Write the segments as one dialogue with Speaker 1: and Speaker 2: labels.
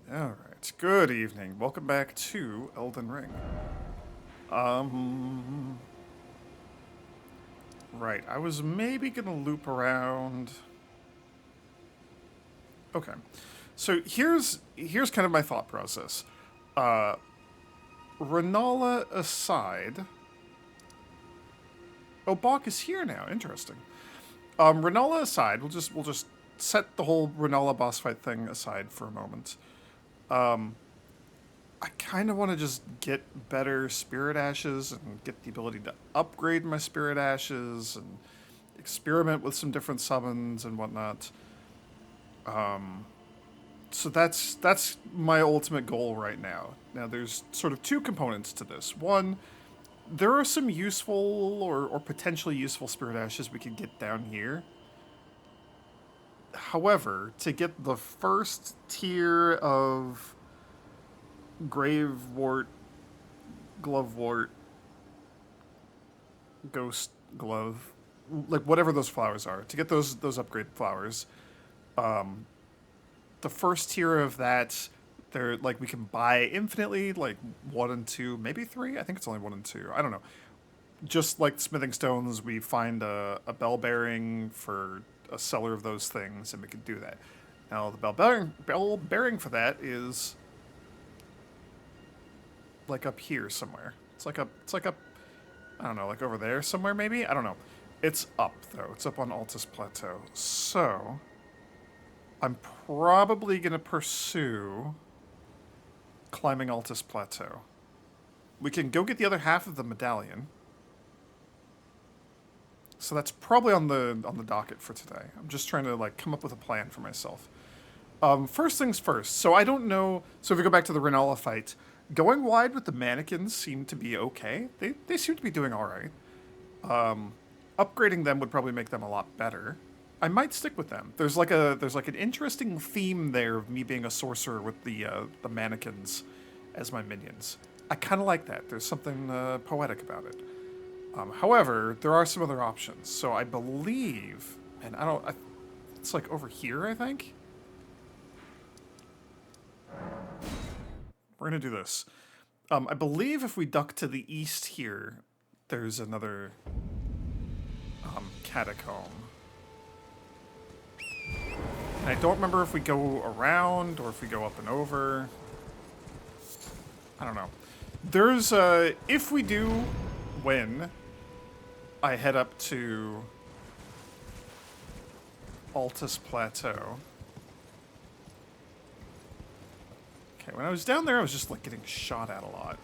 Speaker 1: Alright, good evening. Welcome back to Elden Ring. Um, right, I was maybe gonna loop around. Okay, so here's kind of my thought process. Uh, Renala aside. Oh, Bach is here now. Interesting. Renala aside, we'll just set the whole Renala boss fight thing aside for a moment. I kind of want to just get better spirit ashes and get the ability to upgrade my spirit ashes and experiment with some different summons and whatnot. So that's my ultimate goal right now. Now there's sort of two components to this. One, there are some useful or potentially useful spirit ashes we could get down here. However, to get the first tier of Gravewort, Glovewort, Ghost Glove, like whatever those flowers are, to get those upgrade flowers, the first tier of that, they're like we can buy infinitely, like one and two, maybe three. I think it's only one and two. I don't know. Just like smithing stones, we find a bell bearing for a seller of those things, and we can do that. Now the bell bearing for that is like up here somewhere. It's like up I don't know, like over there somewhere maybe? I don't know. It's up though. It's up on Altus Plateau. So I'm probably gonna pursue climbing Altus Plateau. We can go get the other half of the medallion. So that's probably on the docket for today. I'm just trying to like come up with a plan for myself. First things first. So I don't know. So if we go back to the Renala fight, going wide with the mannequins seemed to be okay. They seem to be doing all right. Upgrading them would probably make them a lot better. I might stick with them. There's like an interesting theme there of me being a sorcerer with the mannequins as my minions. I kind of like that. There's something poetic about it. However, there are some other options. So I believe, and I don't. It's like over here, I think. We're gonna do this. I believe if we duck to the east here, there's another catacomb. And I don't remember if we go around or if we go up and over. I don't know. There's if we do when I head up to Altus Plateau. Okay, when I was down there, I was just like getting shot at a lot.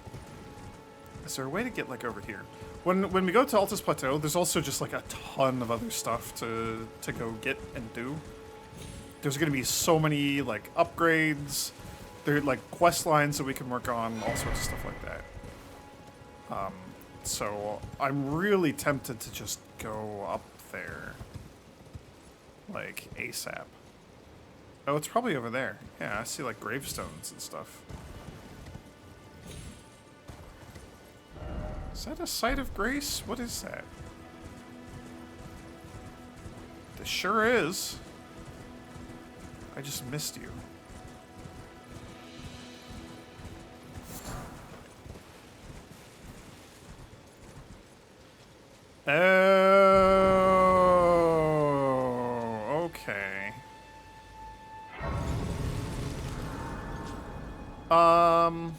Speaker 1: Is there a way to get like over here? When we go to Altus Plateau, there's also just like a ton of other stuff to go get and do. There's gonna be so many like upgrades. There are like quest lines that we can work on, all sorts of stuff like that. So I'm really tempted to just go up there, like ASAP. Oh, it's probably over there. Yeah, I see like gravestones and stuff. Is that a site of grace? What is that? This sure is. I just missed you. Oh, okay. Um,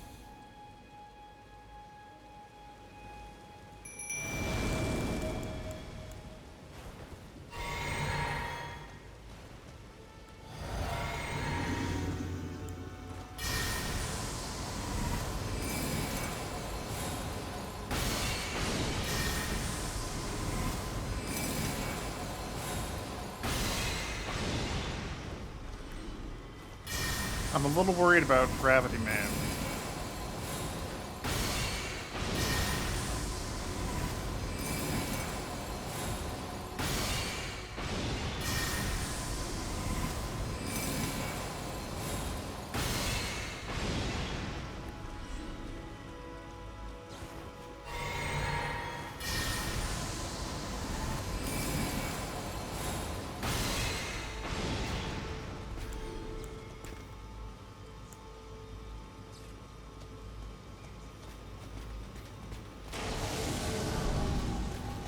Speaker 1: I'm a little worried about Gravity Man.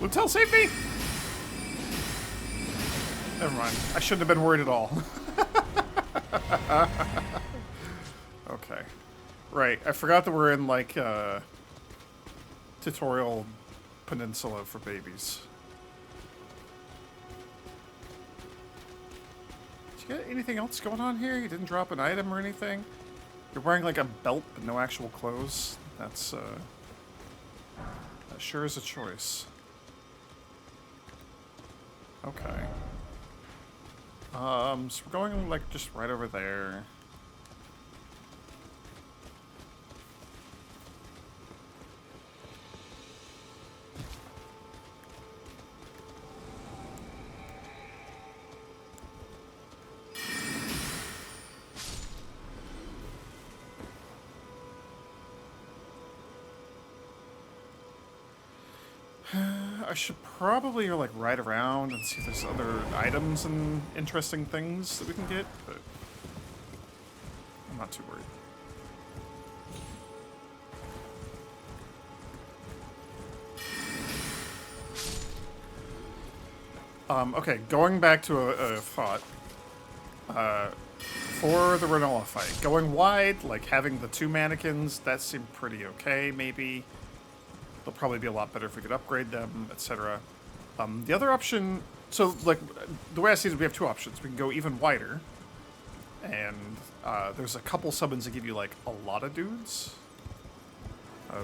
Speaker 1: Lutel, save me! Never mind. I shouldn't have been worried at all. Okay. Right, I forgot that we're in, like, tutorial peninsula for babies. Did you get anything else going on here? You didn't drop an item or anything? You're wearing, like, a belt but no actual clothes? That's, that sure is a choice. Okay. So we're going, like, just right over there. I should probably, like, ride around and see if there's other items and interesting things that we can get, but I'm not too worried. Okay, going back to a thought. For the Renola fight, going wide, like having the 2 mannequins, that seemed pretty okay, maybe. They'll probably be a lot better if we could upgrade them, etc. The other option, so like the way I see it is we have 2 options. We can go even wider, and there's a couple summons that give you like a lot of dudes.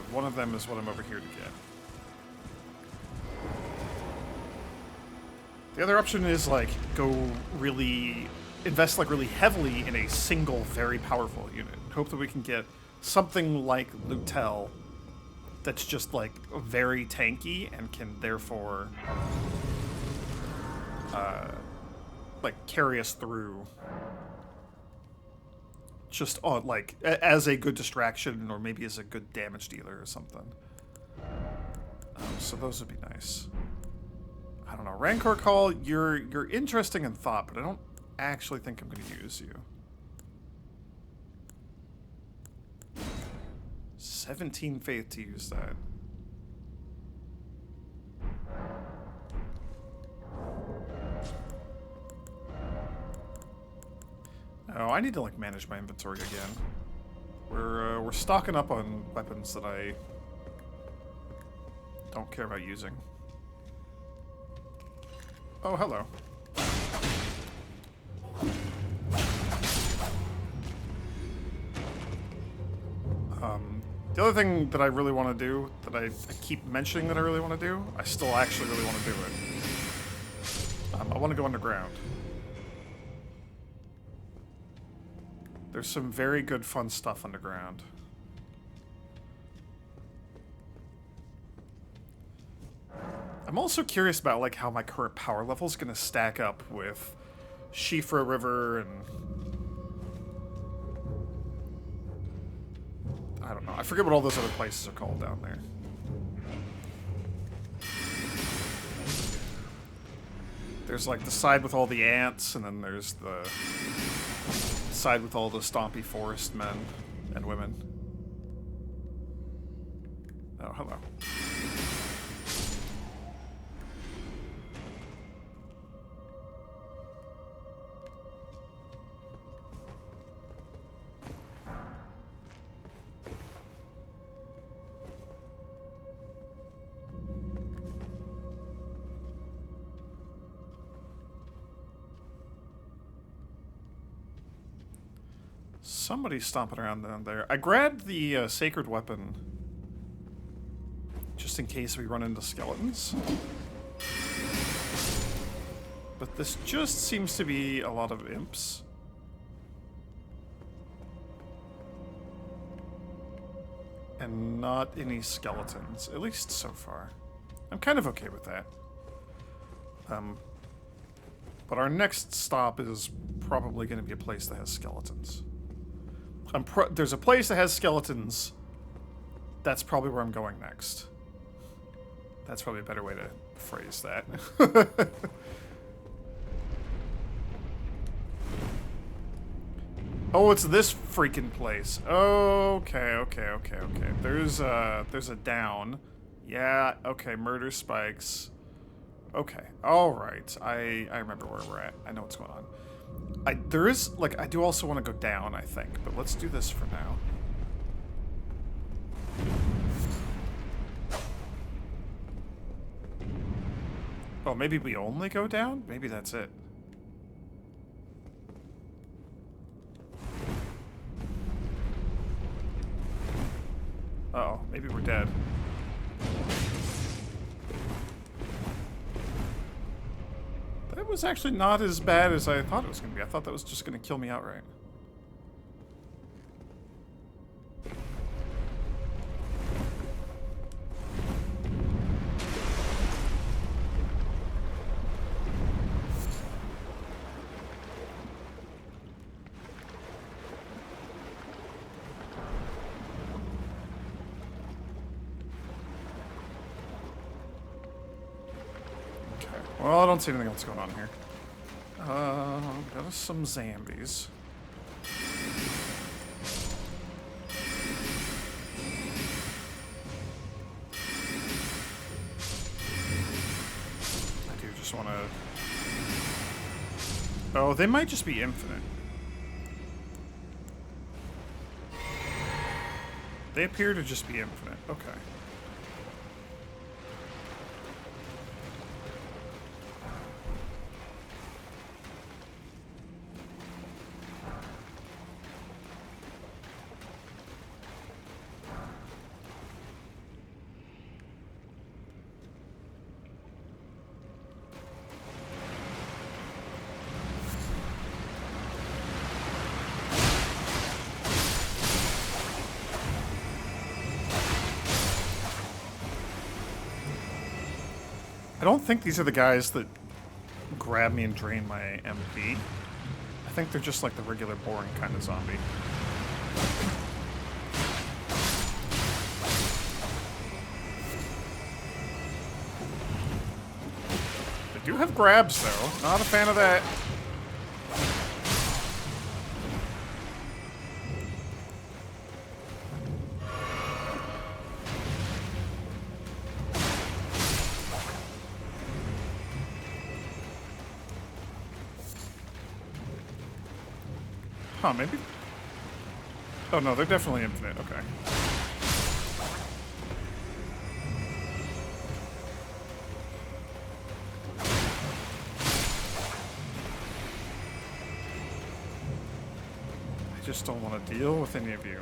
Speaker 1: One of them is what I'm over here to get. The other option is like invest like really heavily in a single very powerful unit. Hope that we can get something like Lutel that's just like very tanky and can therefore like carry us through just on like as a good distraction or maybe as a good damage dealer or something. So those would be nice. I don't know. Rancor Call, you're interesting in thought, but I don't actually think I'm going to use you. 17 faith to use that. Oh, I need to like manage my inventory again. We're stocking up on weapons that I don't care about using. Oh, hello. The other thing that I really want to do, that I keep mentioning that I really want to do, I still actually really want to do it. I want to go underground. There's some very good fun stuff underground. I'm also curious about like how my current power level is going to stack up with Shifra River and I don't know. I forget what all those other places are called down there. There's like the side with all the ants, and then there's the side with all the stompy forest men and women. Oh, hello. Somebody's stomping around down there. I grabbed the sacred weapon just in case we run into skeletons. But this just seems to be a lot of imps. And not any skeletons, at least so far. I'm kind of okay with that. But our next stop is probably going to be a place that has skeletons. There's a place that has skeletons. That's probably where I'm going next. That's probably a better way to phrase that. Oh, it's this freaking place. Okay. There's a down. Yeah, okay, murder spikes. Okay, alright. I remember where we're at. I know what's going on. There is, like, I do also want to go down, I think, but let's do this for now. Oh, maybe we only go down? Maybe that's it. Uh-oh, maybe we're dead. That was actually not as bad as I thought it was going to be. I thought that was just going to kill me outright. Well, I don't see anything else going on here. Got some zombies. I do just want to... Oh, they might just be infinite. They appear to just be infinite. Okay. I don't think these are the guys that grab me and drain my MP. I think they're just like the regular boring kind of zombie. They do have grabs though. Not a fan of that. Huh, maybe? Oh no, they're definitely infinite, okay. I just don't want to deal with any of you.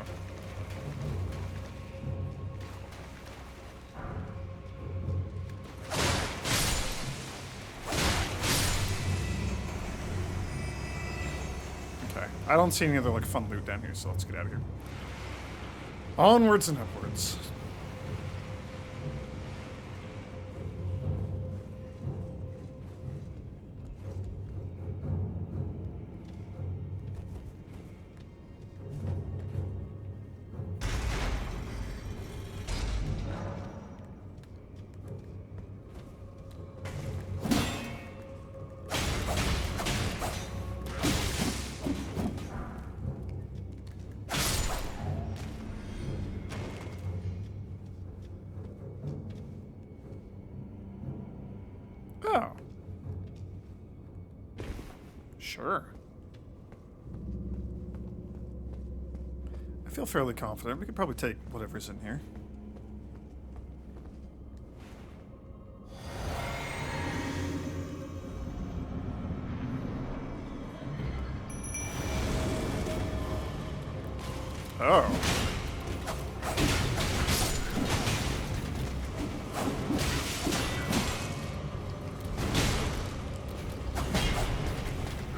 Speaker 1: I don't see any other, like, fun loot down here, so let's get out of here. Onwards and upwards. Oh. Sure. I feel fairly confident. We could probably take whatever's in here. Oh.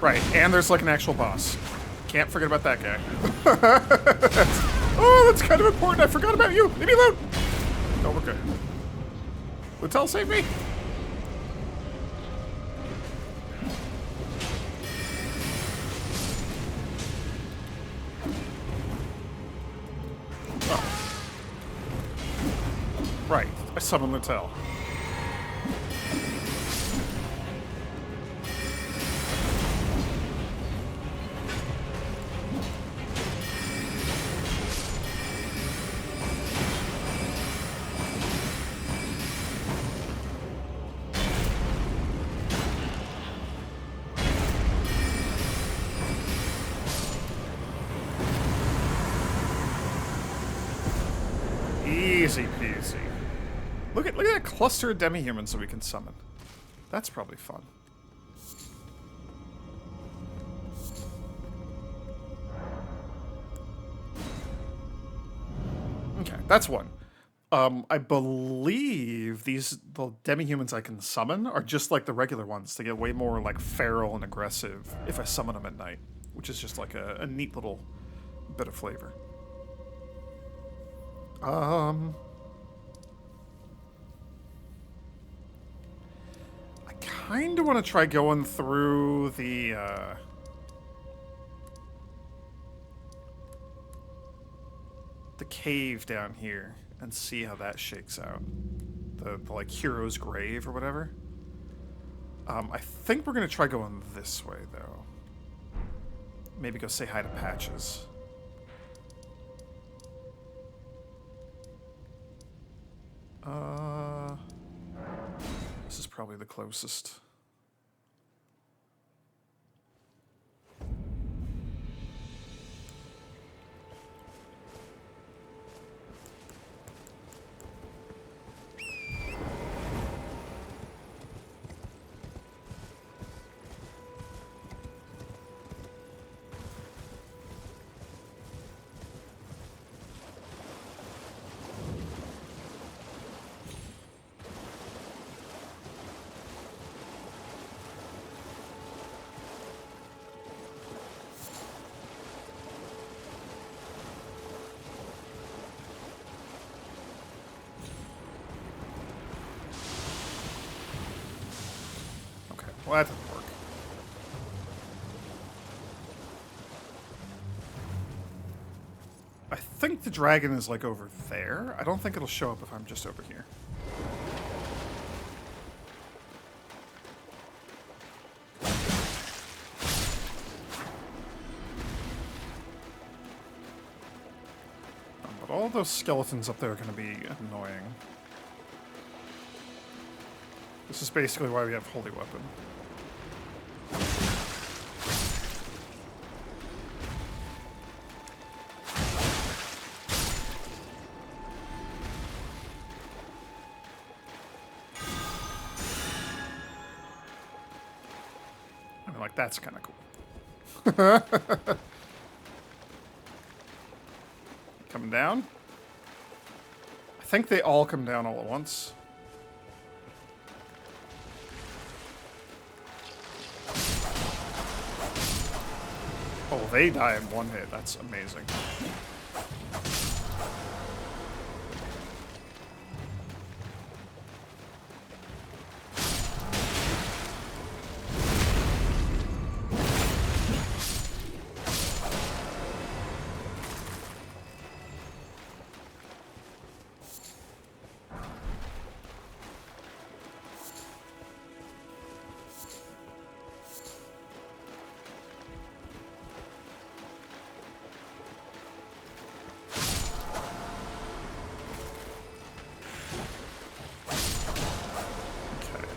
Speaker 1: Right, and there's like an actual boss. Can't forget about that guy. Oh, that's kind of important. I forgot about you. Leave me alone. No, we're good. Littell, save me. Oh. Right, I summoned Littell. Easy peasy. Look at that cluster of demi-humans that we can summon. That's probably fun. Okay, that's one. I believe the demi-humans I can summon are just like the regular ones. They get way more like feral and aggressive if I summon them at night, which is just like a neat little bit of flavor. I kind of want to try going through the cave down here and see how that shakes out. The like hero's grave or whatever. I think we're gonna try going this way though. Maybe go say hi to Patches. This is probably the closest. Well, that didn't work. I think the dragon is like over there. I don't think it'll show up if I'm just over here. But all those skeletons up there are going to be annoying. This is basically why we have Holy Weapon. I mean, like, that's kind of cool. Coming down? I think they all come down all at once. Oh, they die in one hit. That's amazing.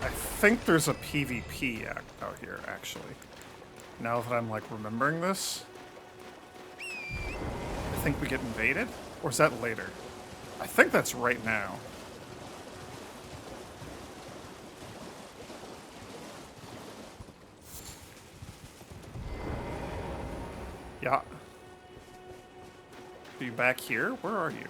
Speaker 1: I think there's a PvP out here, actually. Now that I'm, like, remembering this. I think we get invaded? Or is that later? I think that's right now. Yeah. Are you back here? Where are you?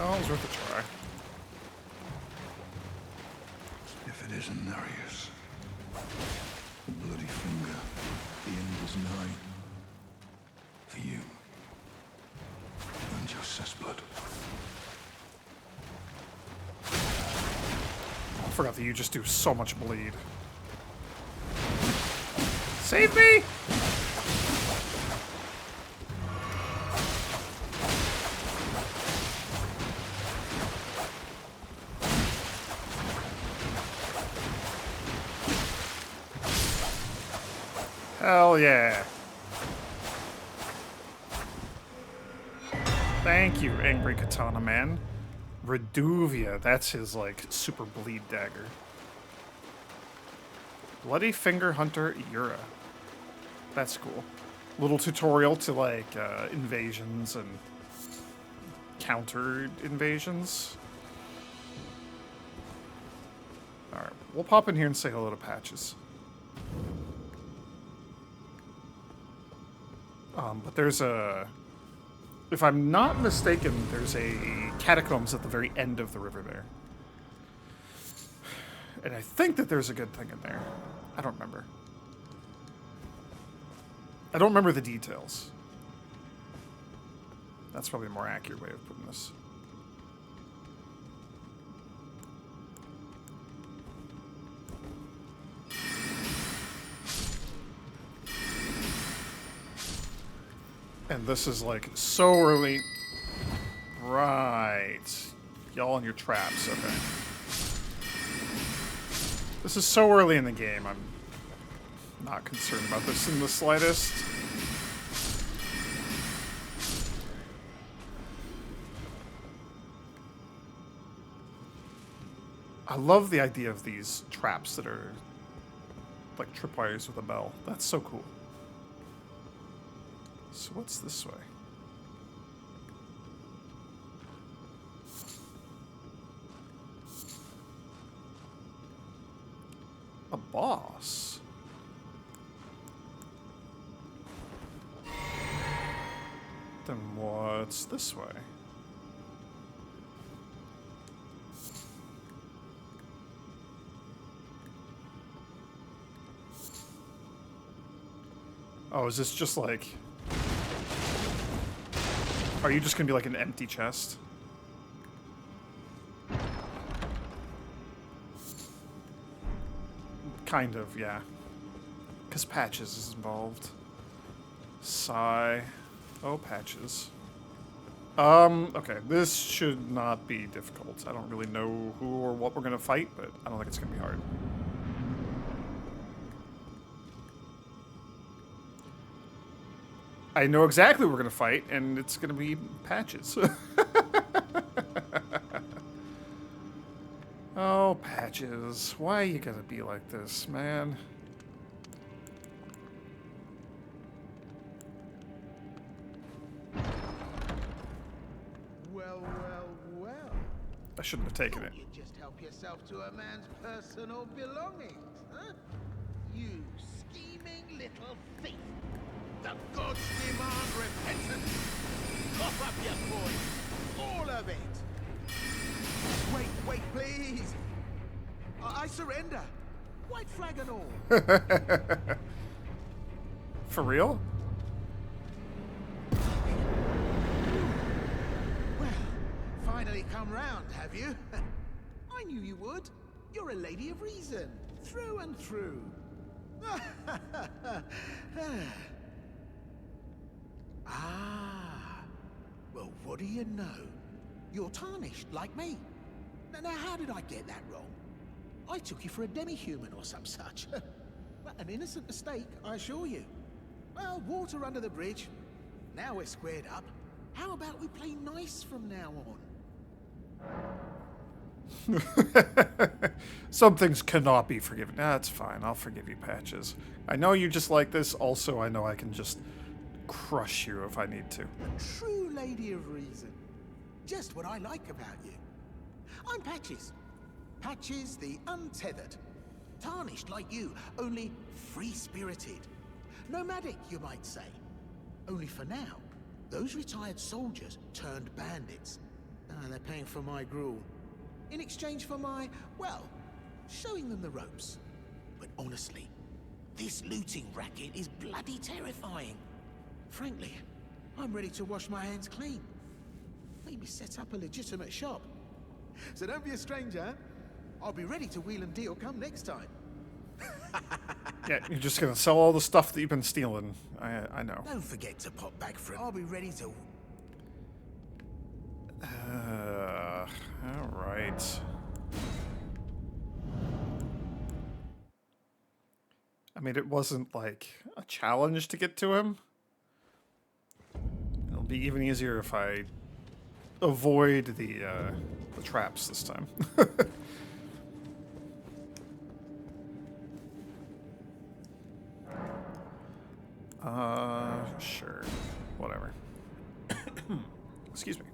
Speaker 1: Oh, it was worth a try.
Speaker 2: If it isn't Nereus, the bloody finger, the end is nigh. For you, and your cessblood.
Speaker 1: I forgot that you just do so much bleed. Save me! Hell yeah. Thank you, Angry Katana Man. Reduvia, that's his, like, super bleed dagger. Bloody Finger Hunter Yura. That's cool. Little tutorial to, like, invasions and counter invasions. Alright, we'll pop in here and say hello to Patches. But there's a... If I'm not mistaken, there's a catacombs at the very end of the river there. And I think that there's a good thing in there. I don't remember. I don't remember the details. That's probably a more accurate way of putting this. And this is like so early. Right. Y'all in your traps, okay. This is so early in the game, I'm not concerned about this in the slightest. I love the idea of these traps that are like tripwires with a bell. That's so cool. So what's this way? A boss. Then what's this way? Oh, is this just like... Are you just gonna be like an empty chest? Kind of, yeah. Because Patches is involved. Sigh. Oh, Patches. Okay, this should not be difficult. I don't really know who or what we're gonna fight, but I don't think it's gonna be hard. I know exactly what we're gonna fight, and it's gonna be Patches. Oh, Patches. Why you gotta be like this, man?
Speaker 3: Well, well, well.
Speaker 1: I shouldn't have taken it.
Speaker 3: You just help yourself to a man's personal belongings, huh? You scheming little thief. The gods demand repentance. Cough up your coin. All of it. Wait, please. I surrender. White flag and all.
Speaker 1: For real?
Speaker 3: Well, finally come round, have you? I knew you would. You're a lady of reason, through and through. Ah. Well, what do you know? You're tarnished, like me. Now, how did I get that wrong? I took you for a demi-human or some such. An innocent mistake, I assure you. Well, water under the bridge. Now we're squared up. How about we play nice from now on?
Speaker 1: Some things cannot be forgiven. That's fine. I'll forgive you, Patches. I know you just like this. Also, I know I can just crush you if I need to.
Speaker 3: A true lady of reason. Just what I like about you. I'm Patches. Patches the untethered. Tarnished like you, only free-spirited. Nomadic, you might say. Only for now, those retired soldiers turned bandits. They're paying for my gruel. In exchange for my, well, showing them the ropes. But honestly, this looting racket is bloody terrifying. Frankly, I'm ready to wash my hands clean. Maybe set up a legitimate shop. So don't be a stranger. I'll be ready to wheel and deal come next time.
Speaker 1: Yeah, you're just gonna sell all the stuff that you've been stealing. I know.
Speaker 3: Don't forget to pop back for it. I'll be ready to...
Speaker 1: Alright. mean, it wasn't like a challenge to get to him. It'll be even easier if I avoid the traps this time. Sure. Whatever. Excuse me.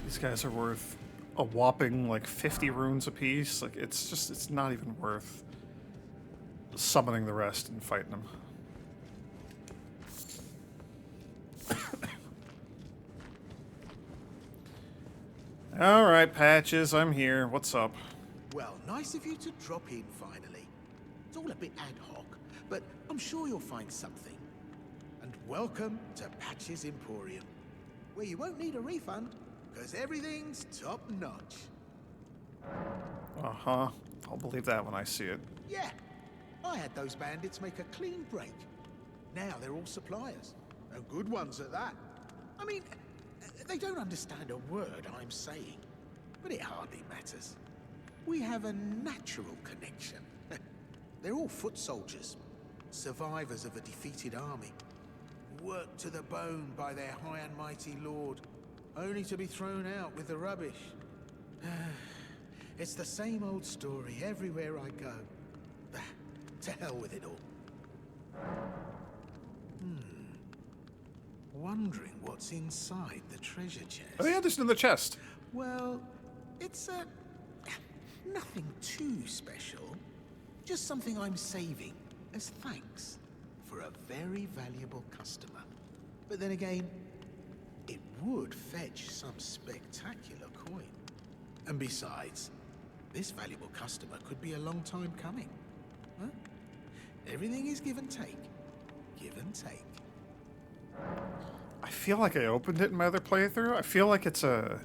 Speaker 1: These guys are worth a whopping like 50 runes apiece. Like it's not even worth summoning the rest and fighting them. All right, Patches, I'm here. What's up?
Speaker 3: Well, nice of you to drop in finally. It's all a bit ad hoc, but I'm sure you'll find something. And welcome to Patches Emporium, where you won't need a refund, because everything's top notch.
Speaker 1: Uh-huh. I'll believe that when I see it.
Speaker 3: Yeah, I had those bandits make a clean break. Now they're all suppliers, and good ones at that. I mean, they don't understand a word I'm saying, but it hardly matters. We have a natural connection. They're all foot soldiers, survivors of a defeated army, worked to the bone by their high and mighty lord, only to be thrown out with the rubbish. It's the same old story everywhere I go. To hell with it all. Wondering what's inside the treasure chest.
Speaker 1: Oh yeah, there's in the chest.
Speaker 3: Well, it's nothing too special. Just something I'm saving as thanks for a very valuable customer. But then again, it would fetch some spectacular coin. And besides, this valuable customer could be a long time coming. Huh? Everything is give and take. Give and take.
Speaker 1: I feel like I opened it in my other playthrough. I feel like it's a...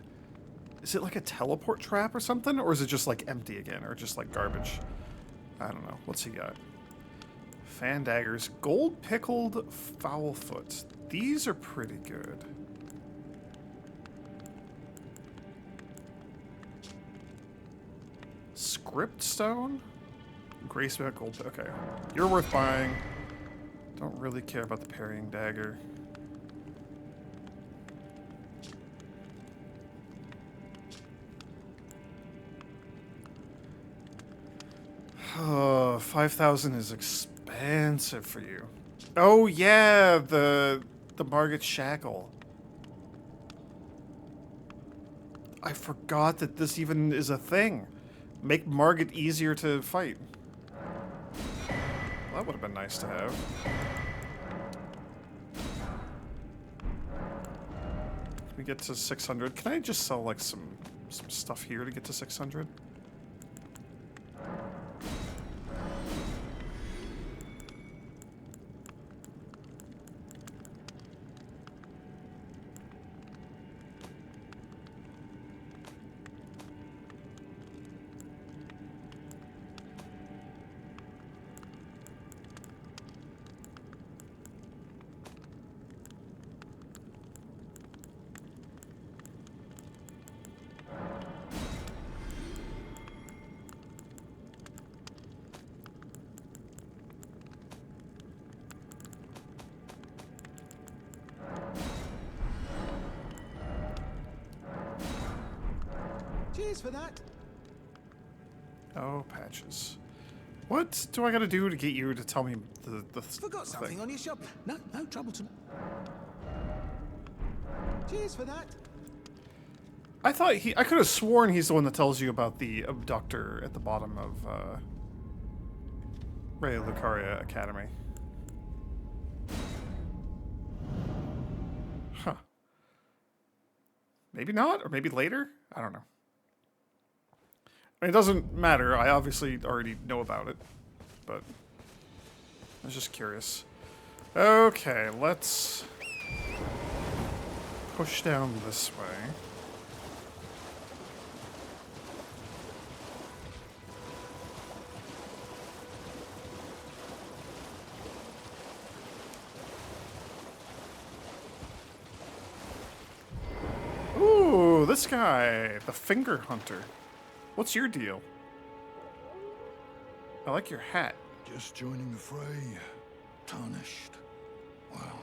Speaker 1: Is it like a teleport trap or something? Or is it just like empty again? Or just like garbage? I don't know. What's he got? Fan daggers. Gold pickled foulfoot. These are pretty good. Script stone? Graceback gold. Okay. You're worth buying. Don't really care about the parrying dagger. 5,000 is expensive for you. Oh yeah, the Margit Shackle. I forgot that this even is a thing. Make Margit easier to fight. Well, that would have been nice to have. Can we get to 600? Can I just sell like some stuff here to get to 600?
Speaker 3: Cheers for that.
Speaker 1: Oh, Patches. What do I gotta do to get you to tell me the
Speaker 3: Forgot something
Speaker 1: thing?
Speaker 3: on your shop. No trouble to... Cheers for that.
Speaker 1: I thought I could have sworn he's the one that tells you about the abductor at the bottom of Ray Lucaria Academy. Huh. Maybe not, or maybe later? I don't know. I mean, it doesn't matter. I obviously already know about it, but I was just curious. Okay, let's push down this way. this guy, the Finger Hunter. What's your deal? I like your hat.
Speaker 2: Just joining the fray. Tarnished. Well,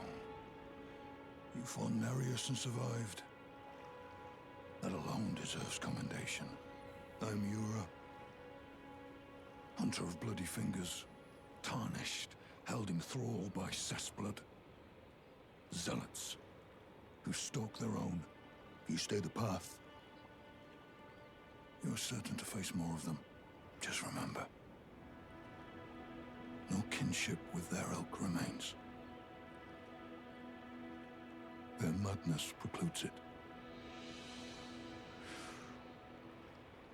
Speaker 2: you fought Nereus and survived. That alone deserves commendation. I'm Yura. Hunter of bloody fingers. Tarnished. Held in thrall by cessblood. Zealots. Who stalk their own. You stay the path. You're certain to face more of them. Just remember. No kinship with their ilk remains. Their madness precludes it.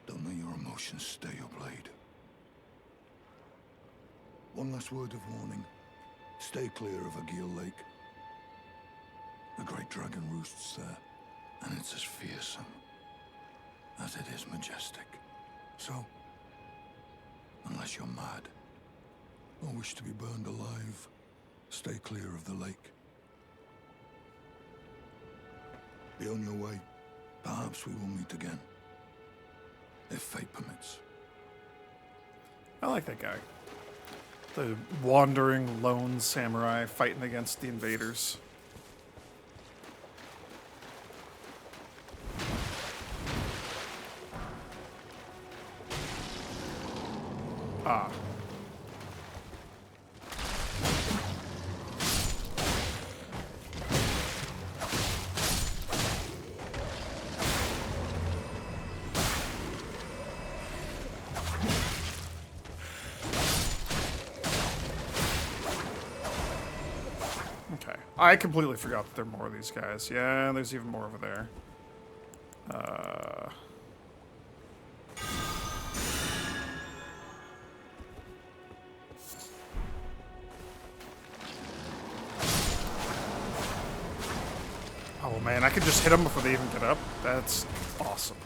Speaker 2: Don't let your emotions stay your blade. One last word of warning. Stay clear of Agil Lake. The great dragon roosts there, and it's as fearsome as it is majestic. So, unless you're mad, or wish to be burned alive, stay clear of the lake. Be on your way. Perhaps we will meet again. If fate permits.
Speaker 1: I like that guy. The wandering lone samurai fighting against the invaders. Ah. Okay. I completely forgot that there are more of these guys. Yeah, there's even more over there. Oh man, I could just hit them before they even get up. That's awesome.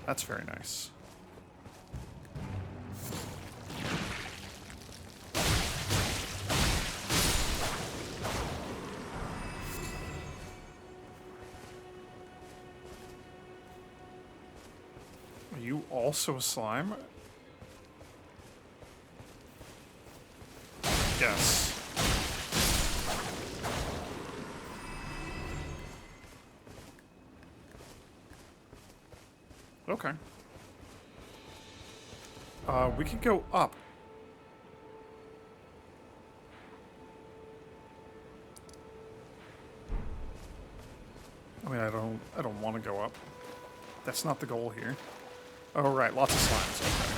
Speaker 1: That's very nice. Are you also a slime? Yes. Okay. We could go up. I mean, I don't want to go up. That's not the goal here. Oh, right, lots of slimes. Okay.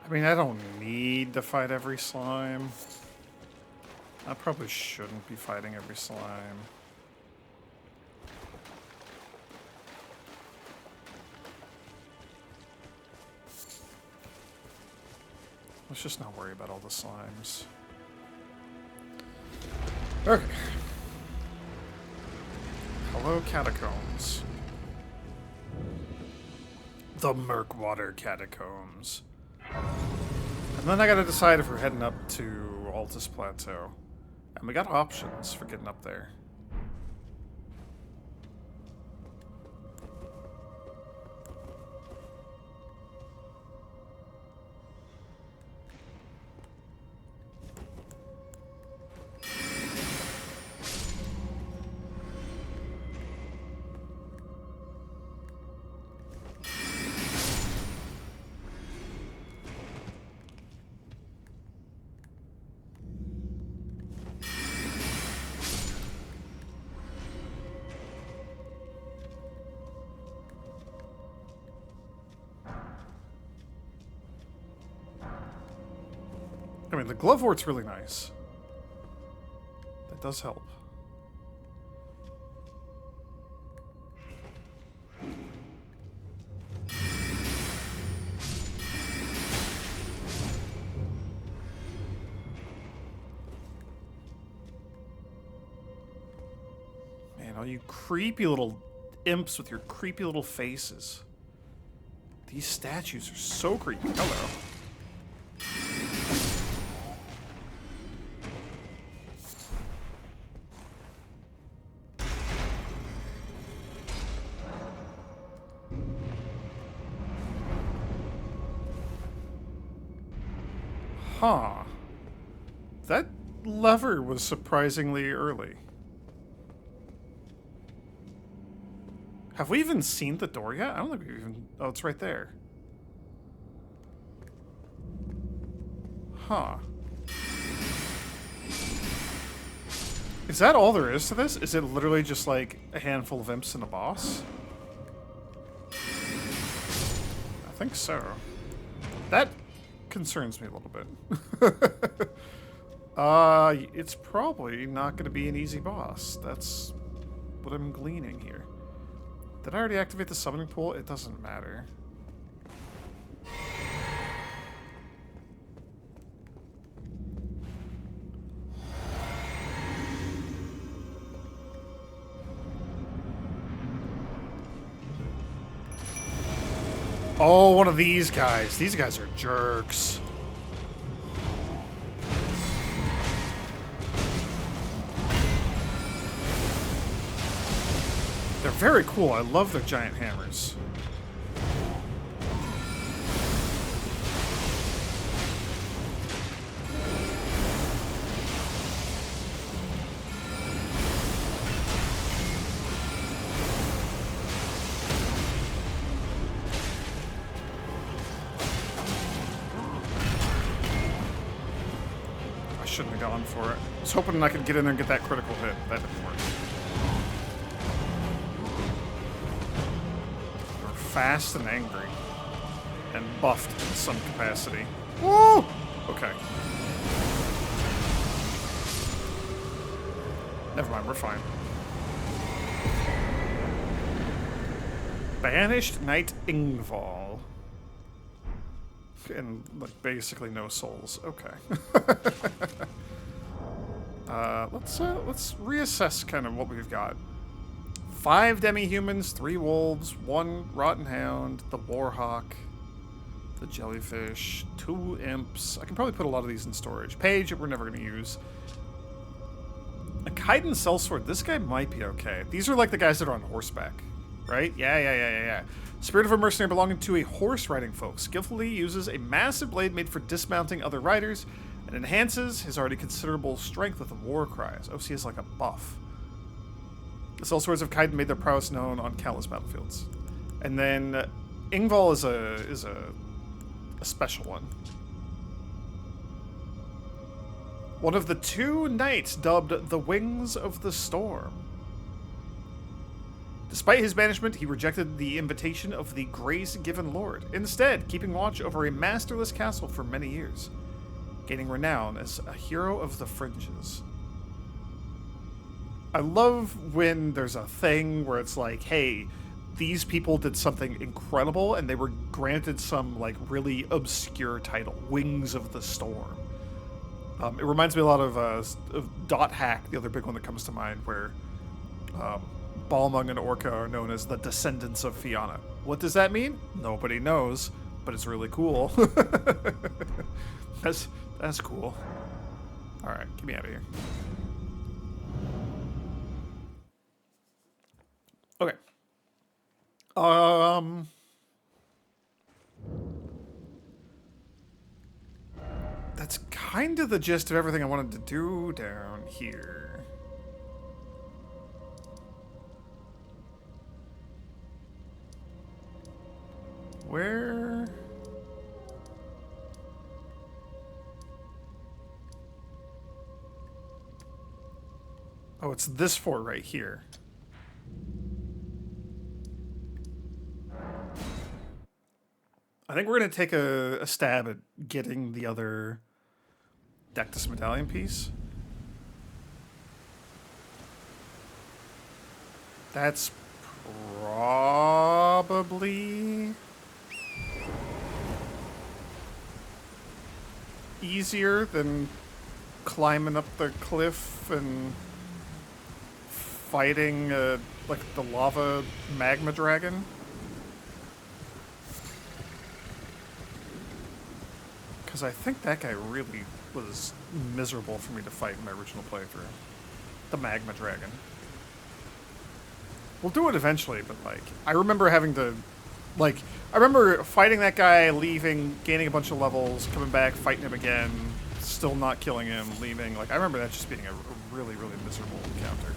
Speaker 1: I mean, I don't need to fight every slime. I probably shouldn't be fighting every slime. Let's just not worry about all the slimes. Okay. Hello, catacombs. The Murkwater Catacombs. And then I gotta decide if we're heading up to Altus Plateau. And we got options for getting up there. I mean, the Glovewort's really nice. That does help. all you creepy little imps with your creepy little faces. These statues are so creepy. Hello. Huh. That lever was surprisingly early. Have we even seen the door yet? I don't think we've even... Oh, it's right there. Huh. Is that all there is to this? Is it literally just like a handful of imps and a boss? I think so. That concerns me a little bit. It's probably not going to be an easy boss. That's what I'm gleaning here. Did I already activate the summoning pool? It doesn't matter. Oh, one of these guys. These guys are jerks. They're very cool. I love their giant hammers. I shouldn't have gone for it. I was hoping I could get in there and get that critical hit. That didn't work. Fast and angry. And buffed in some capacity. Woo! Okay. Never mind, we're fine. Banished Knight Ingval. And, like, basically no souls. Okay. Let's reassess kind of what we've got. 5 demi-humans, 3 wolves, 1 rotten hound, the warhawk, the jellyfish, 2 imps. I can probably put a lot of these in storage. Page, we're never going to use. A chitin sellsword. This guy might be okay. These are like the guys that are on horseback, right? Yeah. Spirit of a mercenary belonging to a horse-riding folk. Skillfully uses a massive blade made for dismounting other riders and enhances his already considerable strength with the war cries. Oh, so he has like a buff. The sellswords of Kaiden made their prowess known on countless battlefields. And then Ingval is a special one. One of the 2 knights dubbed the Wings of the Storm. Despite his banishment, he rejected the invitation of the grace-given lord, instead keeping watch over a masterless castle for many years, gaining renown as a hero of the fringes. I love when there's a thing where it's like, hey, these people did something incredible and they were granted some like really obscure title, Wings of the Storm. It reminds me a lot of Dot Hack, the other big one that comes to mind, where Balmung and Orca are known as the descendants of Fianna. What does that mean? Nobody knows, but it's really cool. That's cool. All right, get me out of here. Okay. That's kind of the gist of everything I wanted to do down here. Where? Oh, it's this fort right here. I think we're going to take a stab at getting the other Dectus medallion piece. That's probably easier than climbing up the cliff and fighting, like, the lava magma dragon. Because I think that guy really was miserable for me to fight in my original playthrough. The magma dragon. We'll do it eventually, but, like, I remember having to, like, I remember fighting that guy, leaving, gaining a bunch of levels, coming back, fighting him again, still not killing him, leaving. Like, I remember that just being a really, really miserable encounter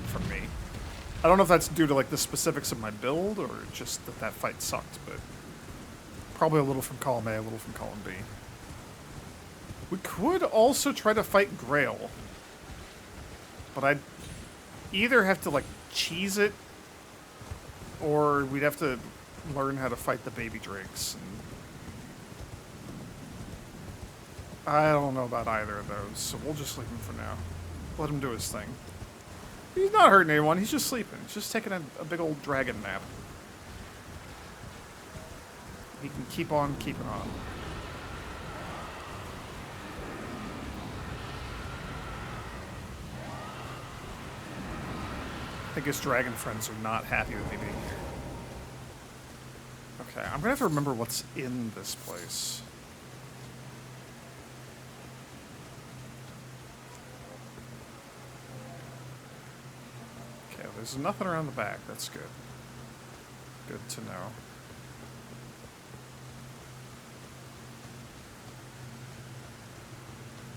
Speaker 1: for me. I don't know if that's due to, like, the specifics of my build, or just that that fight sucked, but probably a little from column A, a little from column B. We could also try to fight Grail, but I'd either have to, like, cheese it, or we'd have to learn how to fight the baby drakes. And I don't know about either of those, so we'll just leave him for now. Let him do his thing. He's not hurting anyone, he's just sleeping. He's just taking a big old dragon nap. He can keep on keeping on. I think his dragon friends are not happy with me being here. Okay, I'm gonna have to remember what's in this place. Okay, there's nothing around the back. That's good. Good to know.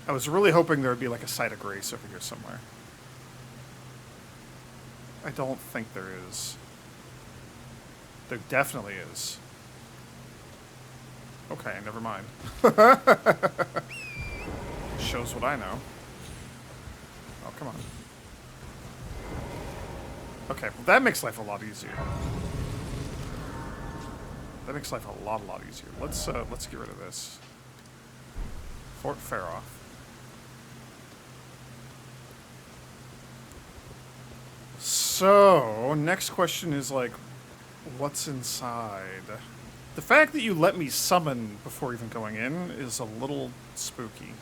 Speaker 1: I was really hoping there would be like a site of grace over here somewhere. I don't think there is. There definitely is. Okay, never mind. Shows what I know. Oh, come on. Okay, well that makes life a lot easier. That makes life a lot easier. Let's get rid of this. Fort Faroth. So, next question is like, what's inside? The fact that you let me summon before even going in is a little spooky.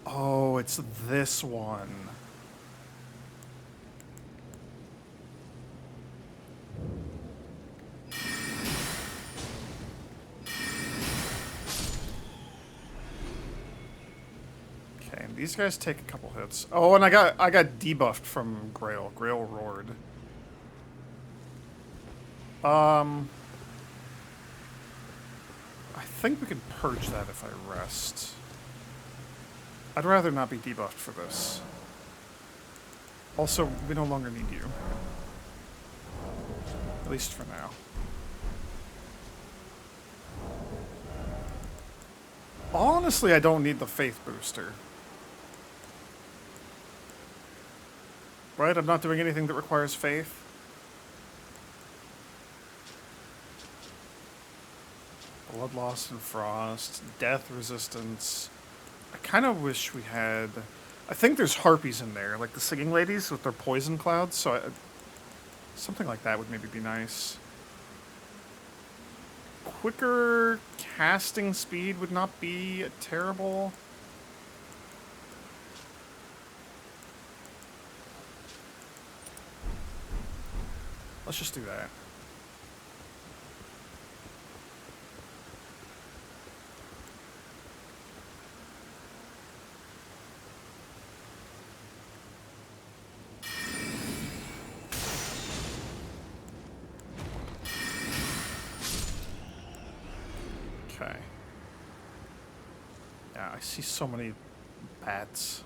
Speaker 1: Oh, it's this one. Okay, and these guys take a couple hits. Oh, and I got debuffed from Grail. Grail roared. I think we can purge that if I rest. I'd rather not be debuffed for this. Also, we no longer need you. At least for now. Honestly, I don't need the faith booster. Right? I'm not doing anything that requires faith. Blood loss and frost, death resistance. I kind of wish we had... I think there's harpies in there, like the singing ladies with their poison clouds, so something like that would maybe be nice. Quicker casting speed would not be terrible. Let's just do that. Okay. Yeah, I see so many bats.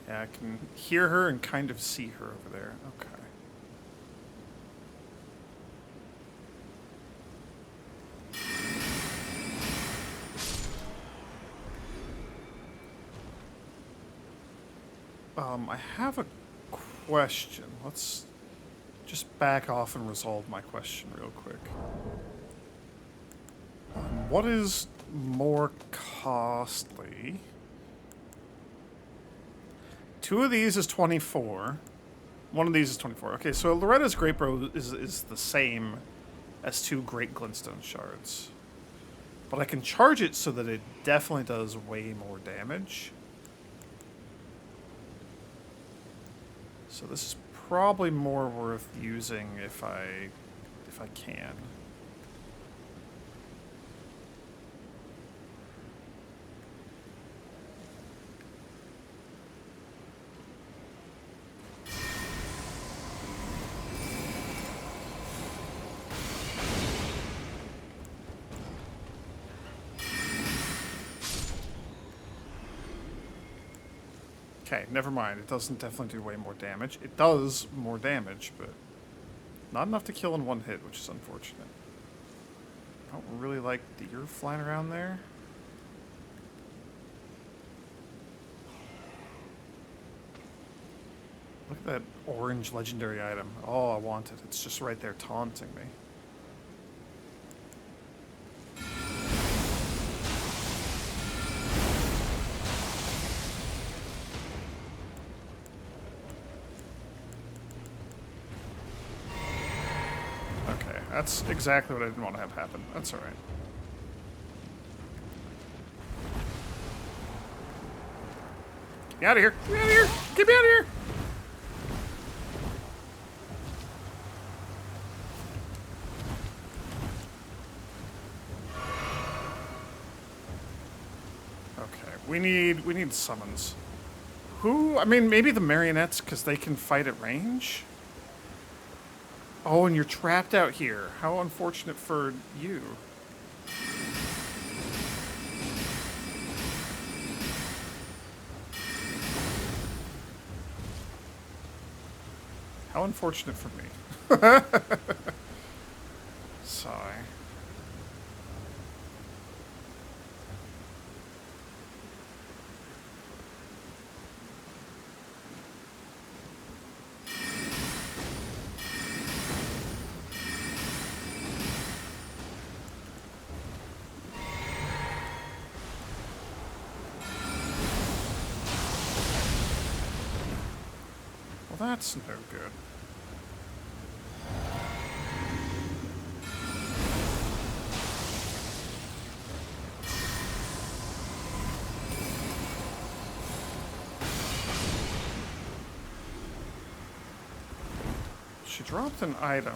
Speaker 1: Yeah, I can hear her and kind of see her over there. Okay. I have a question. Let's just back off and resolve my question real quick. what is more costly? 2 of these is 24. 1 of these is 24. Okay, so Loretta's Great Bow is the same as 2 Great Glintstone Shards. But I can charge it so that it definitely does way more damage. So this is probably more worth using if I can. Okay, never mind. It doesn't definitely do way more damage. It does more damage, but not enough to kill in 1 hit, which is unfortunate. I don't really like deer flying around there. Look at that orange legendary item. Oh, I want it. It's just right there taunting me. That's exactly what I didn't want to have happen. That's alright. Get me out of here! Get me out of here! Get me out of here! Okay, we need summons. Who? I mean, maybe the marionettes, because they can fight at range? Oh, and you're trapped out here. How unfortunate for you. How unfortunate for me. Sigh. That's no good. She dropped an item.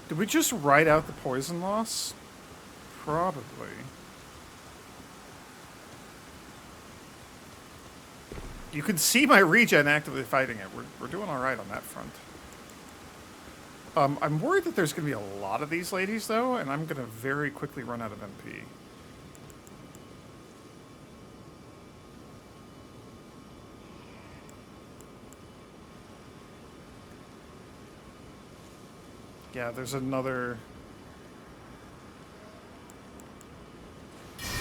Speaker 1: Did we just write out the poison loss? Probably. You can see my regen actively fighting it. We're doing all right on that front. I'm worried that there's going to be a lot of these ladies, though, and I'm going to very quickly run out of MP. Yeah, there's another...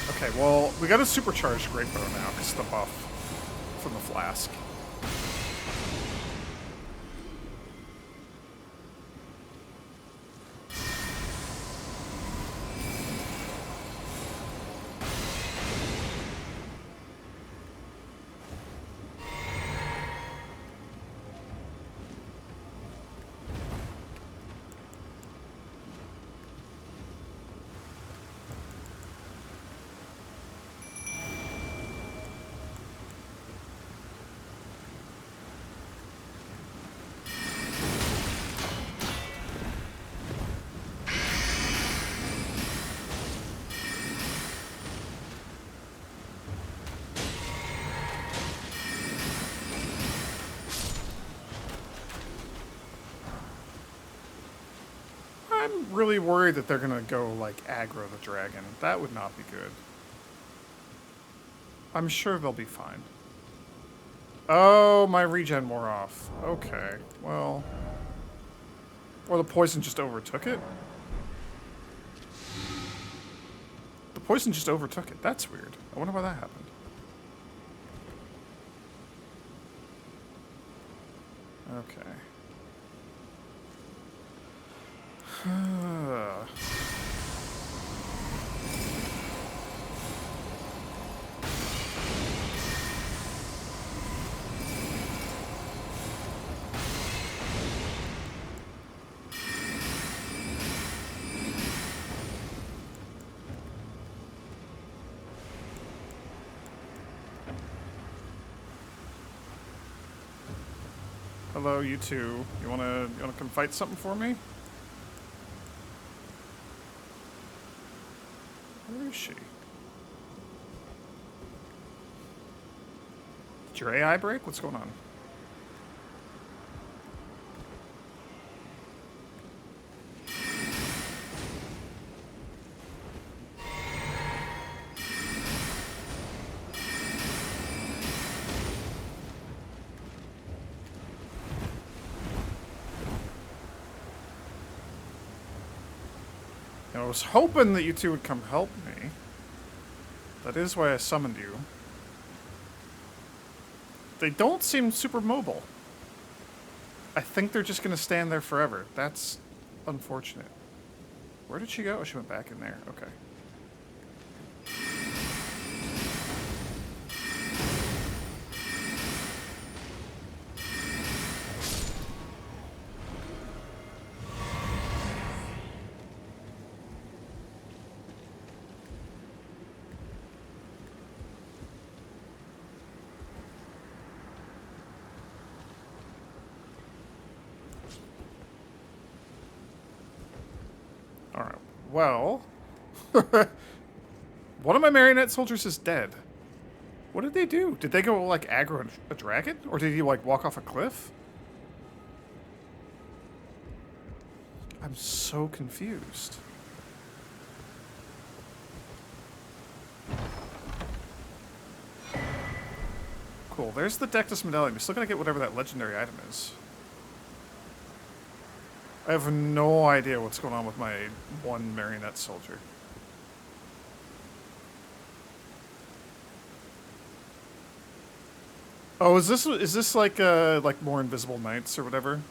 Speaker 1: Okay, well, we got a supercharged Great Bow now, because the buff from the flask. I'm really worried that they're gonna go, like, aggro the dragon. That would not be good. I'm sure they'll be fine. Oh, my regen wore off. Okay, well... Or the poison just overtook it? The poison just overtook it. That's weird. I wonder why that happened. Okay. Hello, you two. You wanna come fight something for me? Where is she? Did your AI break? What's going on? I was hoping that you two would come help me. That is why I summoned you. They don't seem super mobile. I think they're just going to stand there forever. That's unfortunate. Where did she go? Oh, she went back in there. Okay. Alright. Well... one of my marionette soldiers is dead. What did they do? Did they go, like, aggro a dragon? Or did he, like, walk off a cliff? I'm so confused. Cool. There's the Dectus Medallion. We're still gonna get whatever that legendary item is. I have no idea what's going on with my one marionette soldier. Oh, is this like more Invisible Knights or whatever?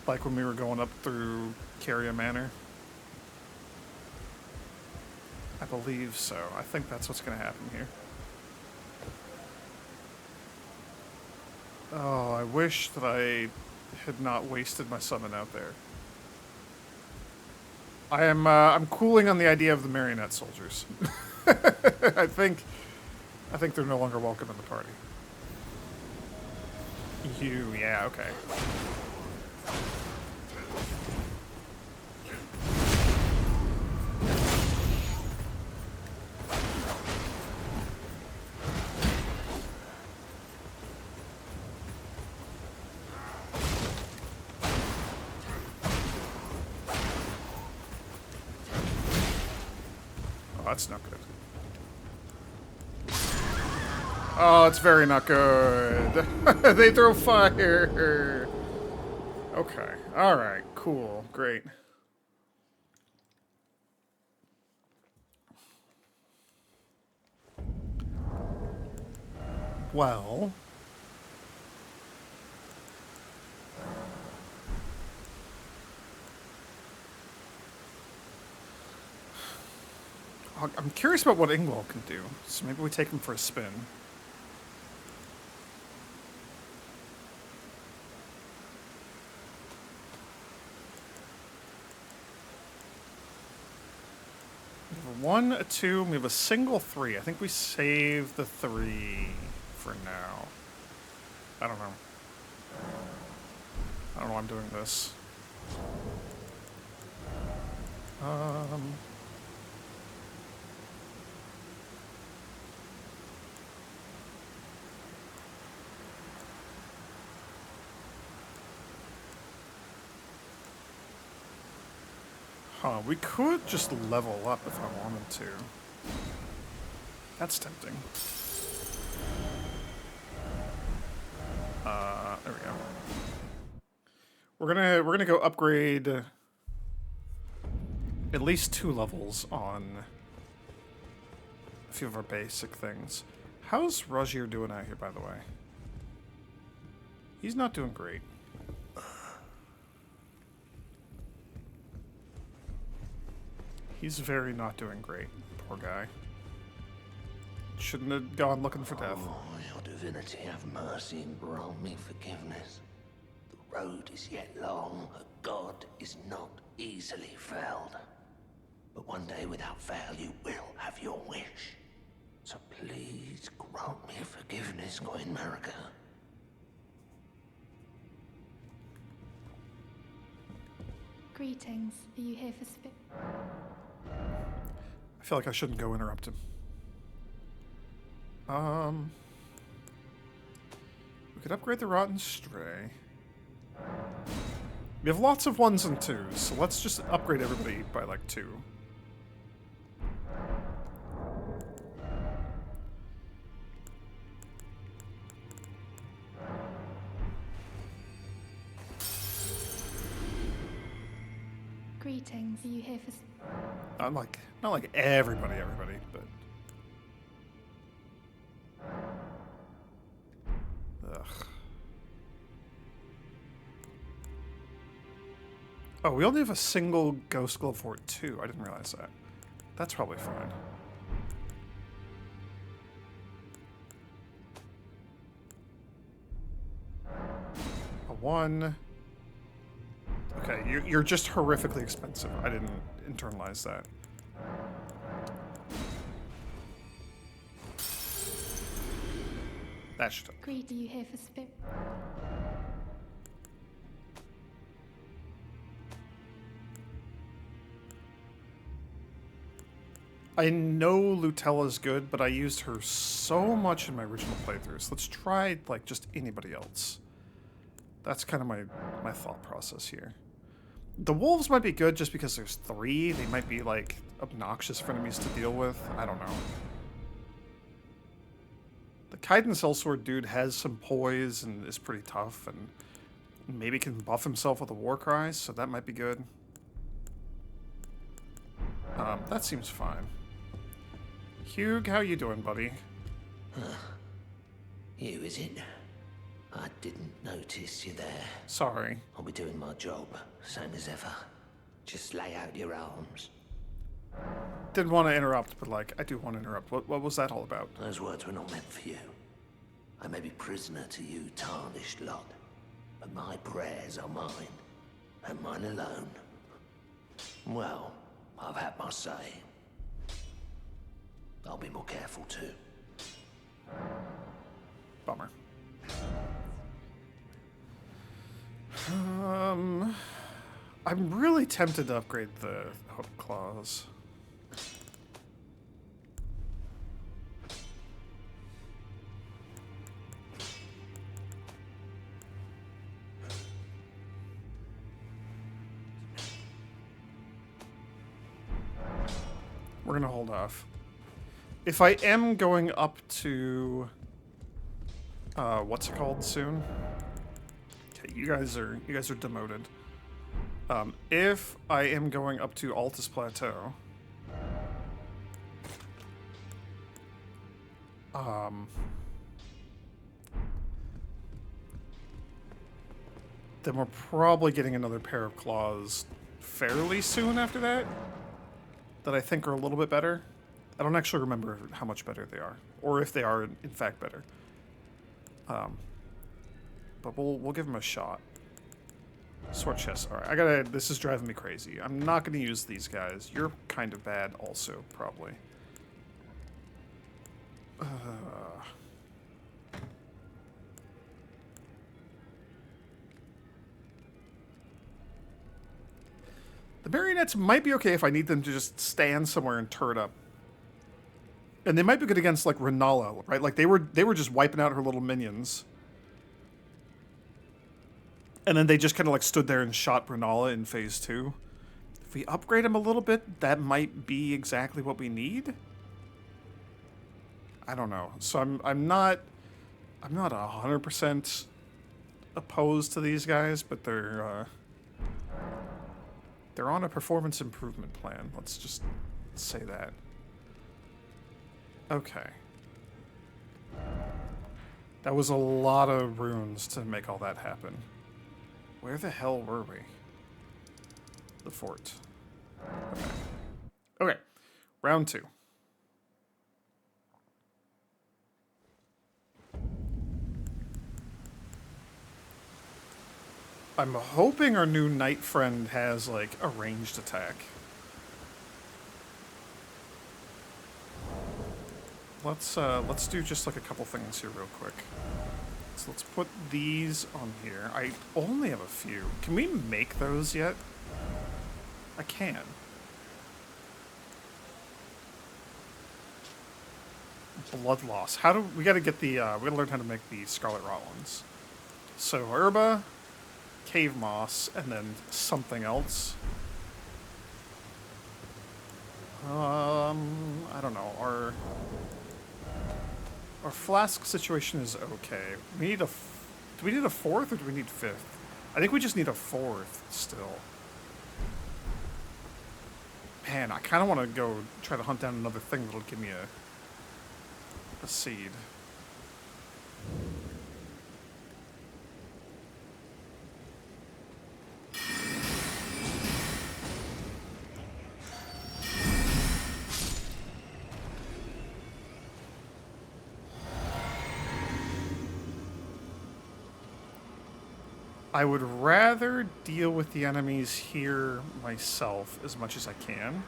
Speaker 1: Like when we were going up through Caria Manor? I believe so. I think that's what's gonna happen here. Oh, I wish that I had not wasted my summon out there. I'm cooling on the idea of the marionette soldiers. I think they're no longer welcome in the party. Yeah, okay. Oh, that's not good. Oh, it's very not good. They throw fire. Okay. Alright. Cool. Great. Well... I'm curious about what Ingwell can do, so maybe we take him for a spin. We have a 1, a 2, and we have a single 3. I think we save the 3 for now. I don't know. I don't know why I'm doing this. Huh, we could just level up if I wanted to. That's tempting. There we go. We're gonna go upgrade at least 2 levels on a few of our basic things. How's Rogier doing out here, by the way? He's not doing great. He's very not doing great. Poor guy. Shouldn't have gone looking for death.
Speaker 4: Oh, your divinity, have mercy and grant me forgiveness. The road is yet long, a god is not easily felled. But one day without fail you will have your wish. So please grant me forgiveness, Queen Marika.
Speaker 5: Greetings. Are you here for
Speaker 1: I feel like I shouldn't go interrupt him. We could upgrade the Rotten Stray. We have lots of 1s and 2s, so let's just upgrade everybody by like 2.
Speaker 5: Greetings. Are you here for
Speaker 1: Not like everybody, but ugh. Oh, we only have a single Ghost Glove Fort too. I didn't realize that. That's probably fine. A 1. Okay, you're just horrifically expensive. I didn't internalize that. That should help.
Speaker 5: Greet. Are you here for spirit?
Speaker 1: I know Lutella's good, but I used her so much in my original playthroughs. Let's try, like, just anybody else. That's kind of my thought process here. The wolves might be good just because there's 3. They might be, like, obnoxious for enemies to deal with. I don't know. The Kaiden Sellsword dude has some poise and is pretty tough, and maybe can buff himself with a war cry, so that might be good. That seems fine. Hugh, how you doing, buddy?
Speaker 4: You, is it? I didn't notice you there.
Speaker 1: Sorry.
Speaker 4: I'll be doing my job, same as ever. Just lay out your arms.
Speaker 1: Didn't want to interrupt, but, like, I do want to interrupt. What was that all about?
Speaker 4: Those words were not meant for you. I may be prisoner to you, tarnished lot, but my prayers are mine, and mine alone. Well, I've had my say. I'll be more careful too.
Speaker 1: Bummer. I'm really tempted to upgrade the hook claws. We're gonna hold off. If I am going up to what's it called soon? Okay, you guys are demoted. If I am going up to Altus Plateau, then we're probably getting another pair of claws fairly soon after that I think are a little bit better. I don't actually remember how much better they are, or if they are in fact better. But we'll give them a shot. Sword chest. All right, this is driving me crazy. I'm not gonna use these guys. You're kind of bad, also probably. The marionettes might be okay if I need them to just stand somewhere and turret up. And they might be good against, like, Renala, right? Like, they were just wiping out her little minions. And then they just kind of, like, stood there and shot Renala in Phase 2. If we upgrade him a little bit, that might be exactly what we need? I don't know. So I'm not 100% opposed to these guys, but they're on a performance improvement plan. Let's just say that. Okay. That was a lot of runes to make all that happen. Where the hell were we? The fort. Okay. Okay. Round 2. I'm hoping our new knight friend has, like, a ranged attack. Let's do just, like, a couple things here real quick. So let's put these on here. I only have a few. Can we make those yet? I can. Blood loss. How do we gotta get the we gotta learn how to make the Scarlet Rot ones. So herba, cave moss, and then something else. I don't know. Our flask situation is okay. We need a. Do we need a fourth or do we need fifth? I think we just need a fourth still. Man, I kind of want to go try to hunt down another thing that'll give me a seed. I would rather deal with the enemies here myself as much as I can.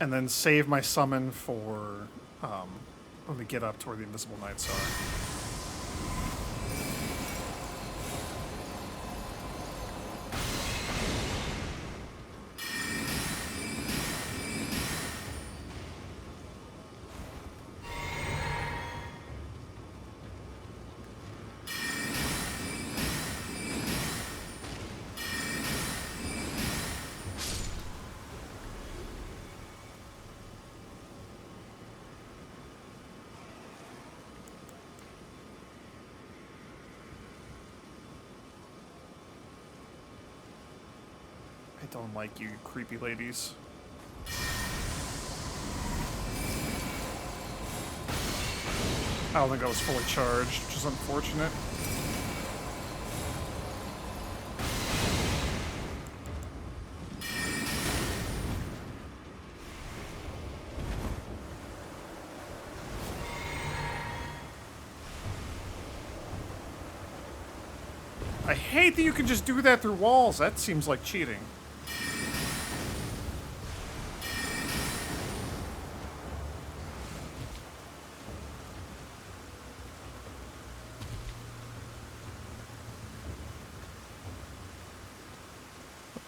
Speaker 1: And then save my summon for when we get up to where the invisible knights are. I don't like you, creepy ladies. I don't think I was fully charged, which is unfortunate. I hate that you can just do that through walls. That seems like cheating.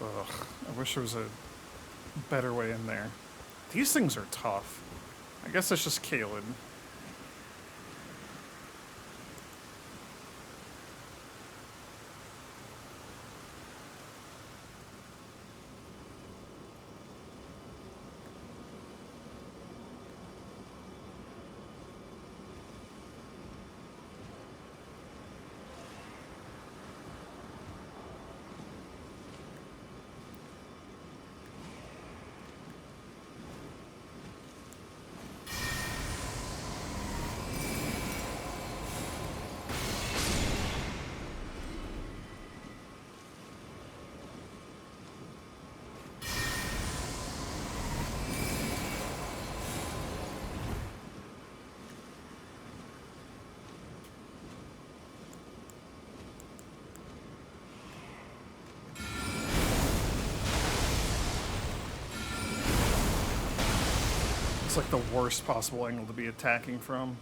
Speaker 1: Ugh, I wish there was a better way in there. These things are tough. I guess that's just Kaelin. It's like the worst possible angle to be attacking from.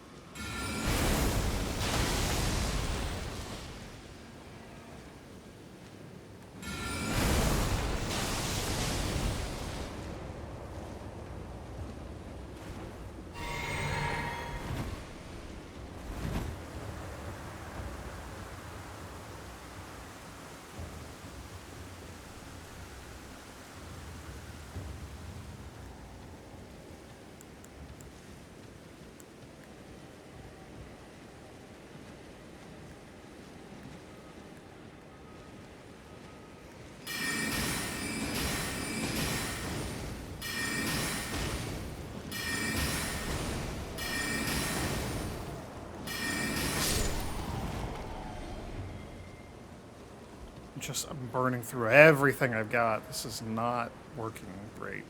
Speaker 1: I'm burning through everything I've got. This is not working great.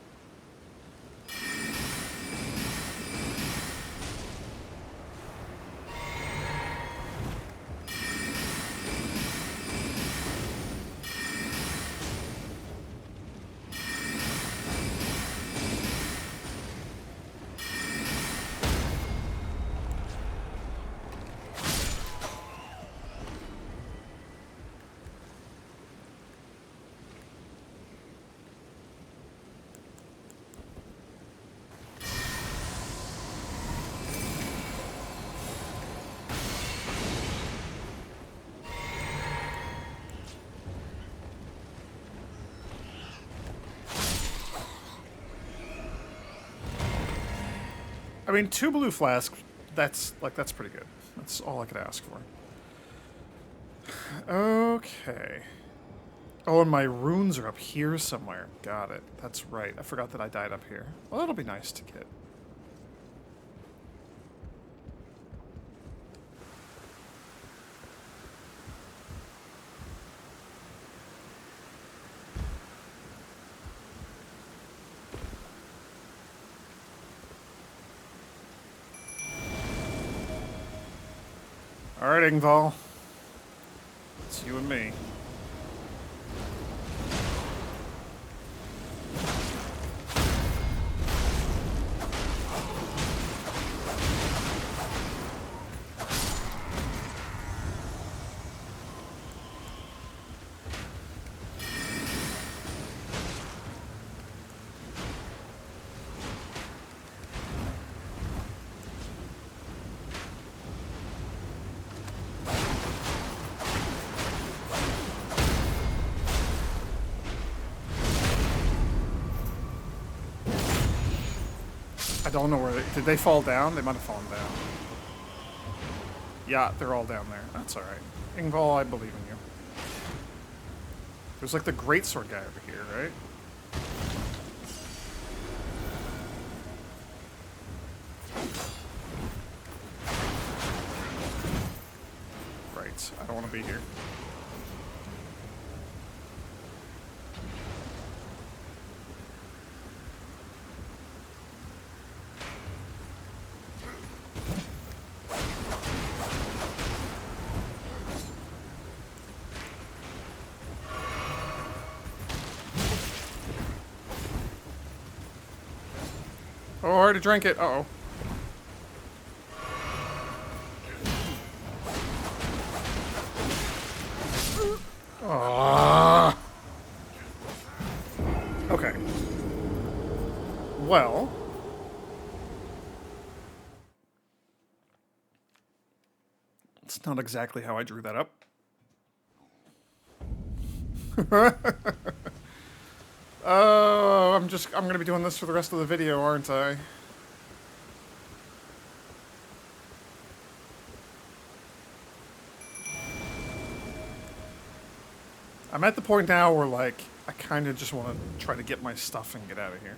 Speaker 1: I mean, 2 blue flasks, that's pretty good. That's all I could ask for. Okay. Oh, and my runes are up here somewhere. Got it. That's right. I forgot that I died up here. Well, that'll be nice to get. Alright, Ingval. It's you and me. I don't know where they... Did they fall down? They might have fallen down. Yeah, they're all down there. That's alright. Ingval, I believe in you. There's like the greatsword guy over here, right? Right. I don't want to be here. Oh, I already drank it. Uh-oh. Okay. Well. It's not exactly how I drew that up. Oh, I'm gonna be doing this for the rest of the video, aren't I? I'm at the point now where, like, I kind of just want to try to get my stuff and get out of here.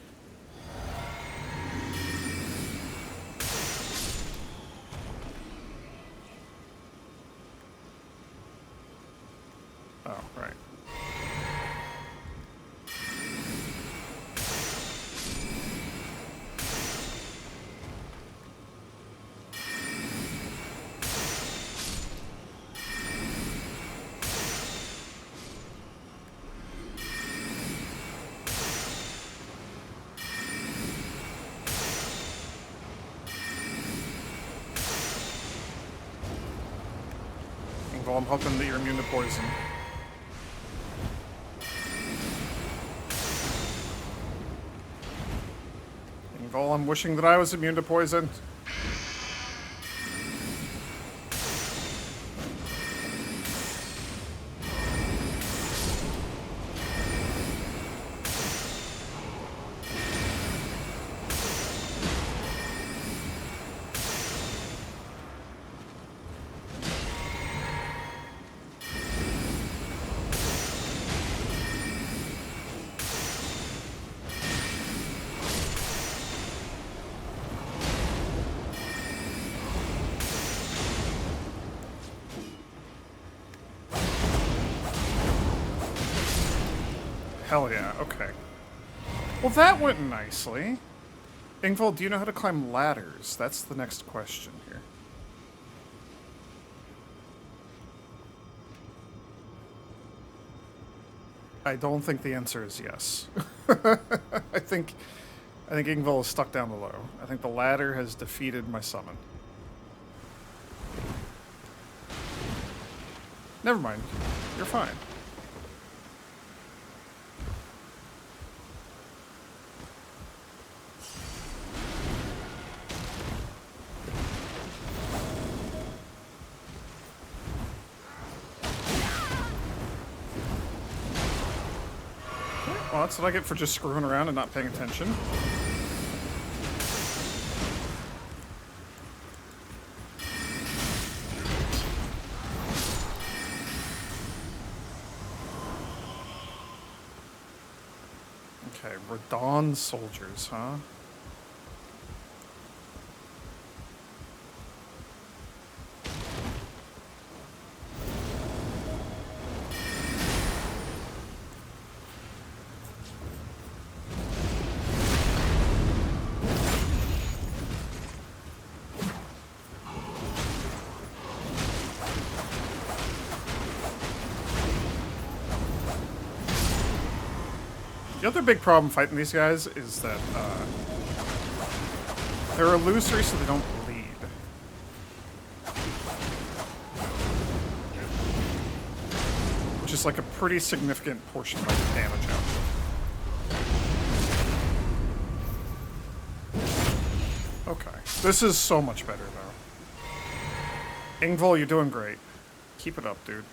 Speaker 1: Oh, right. Well, I'm hoping that you're immune to poison. Ingval, I'm wishing that I was immune to poison. Hell yeah, okay. Well, that went nicely. Ingval, do you know how to climb ladders? That's the next question here. I don't think the answer is yes. I think Ingval is stuck down below. I think the ladder has defeated my summon. Never mind. You're fine. Well, that's what I get for just screwing around and not paying attention. Okay, Radon soldiers, huh? The other big problem fighting these guys is that they're illusory, so they don't bleed. Which is like a pretty significant portion of the damage output. Okay. This is so much better, though. Ingval, you're doing great. Keep it up, dude.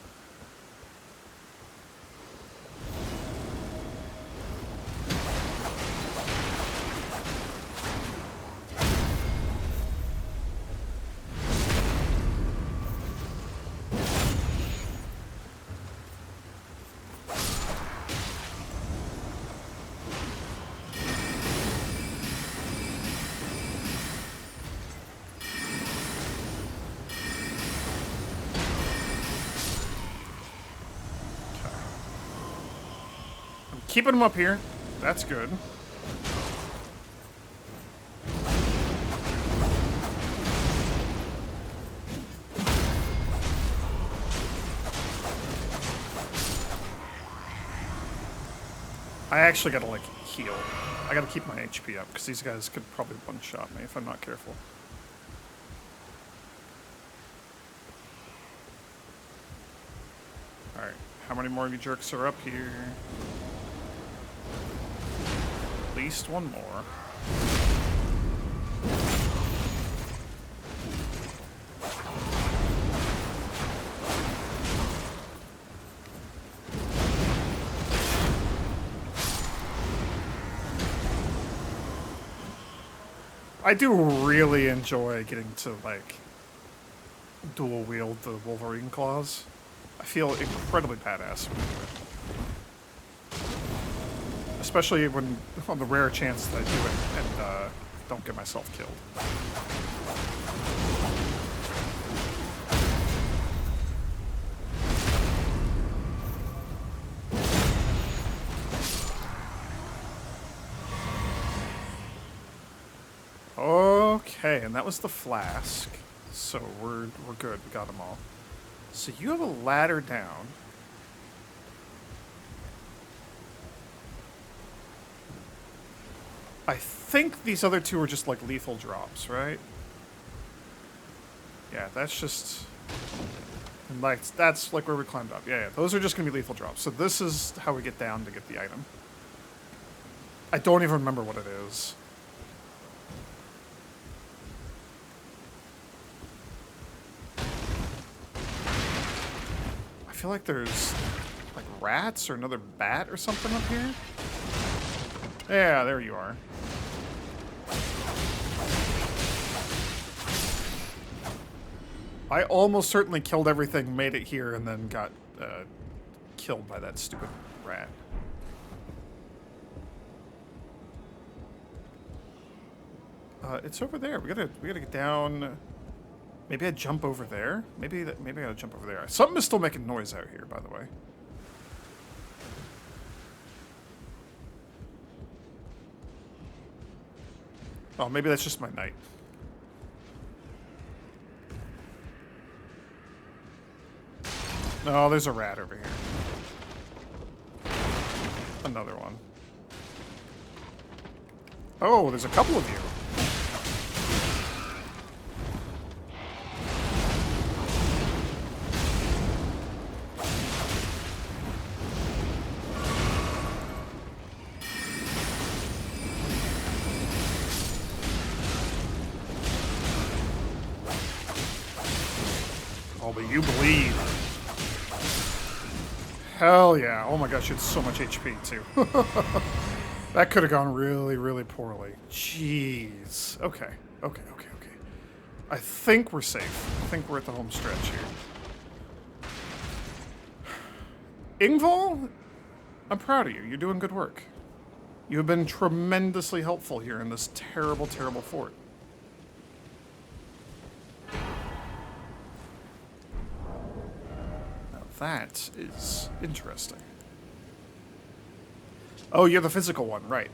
Speaker 1: Keeping them up here. That's good. I actually gotta, like, heal. I gotta keep my HP up, because these guys could probably one-shot me if I'm not careful. Alright, how many more of you jerks are up here? At least one more. I do really enjoy getting to, like, dual wield the Wolverine claws. I feel incredibly badass when I do it. Especially when, on the rare chance that I do it and don't get myself killed. Okay, and that was the flask. So we're good. We got them all. So you have a ladder down. I think these other two are just like lethal drops, right? Yeah, that's just like that's like where we climbed up. Yeah, those are just gonna be lethal drops. So this is how we get down to get the item. I don't even remember what it is. I feel like there's like rats or another bat or something up here. Yeah, there you are. I almost certainly killed everything, made it here, and then got killed by that stupid rat. It's over there. We gotta get down. Maybe I jump over there. Maybe I gotta jump over there. Something is still making noise out here, by the way. Oh, maybe that's just my night. No, there's a rat over here. Another one. Oh, there's a couple of you. Oh, but you bleed. Hell yeah. Oh my gosh, it's so much HP too. That could have gone really, really poorly. Jeez. Okay. Okay. I think we're safe. I think we're at the home stretch here. Ingval, I'm proud of you. You're doing good work. You have been tremendously helpful here in this terrible, terrible fort. Now that is interesting. Oh, you're the physical one, right.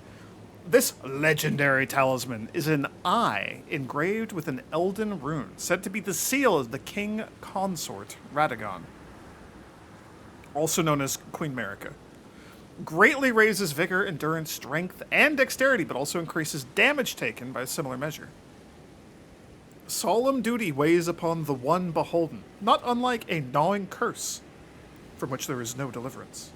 Speaker 1: This legendary talisman is an eye engraved with an Elden rune, said to be the seal of the king consort, Radagon, also known as Queen Marika. Greatly raises vigor, endurance, strength, and dexterity, but also increases damage taken by a similar measure. Solemn duty weighs upon the one beholden, not unlike a gnawing curse, from which there is no deliverance.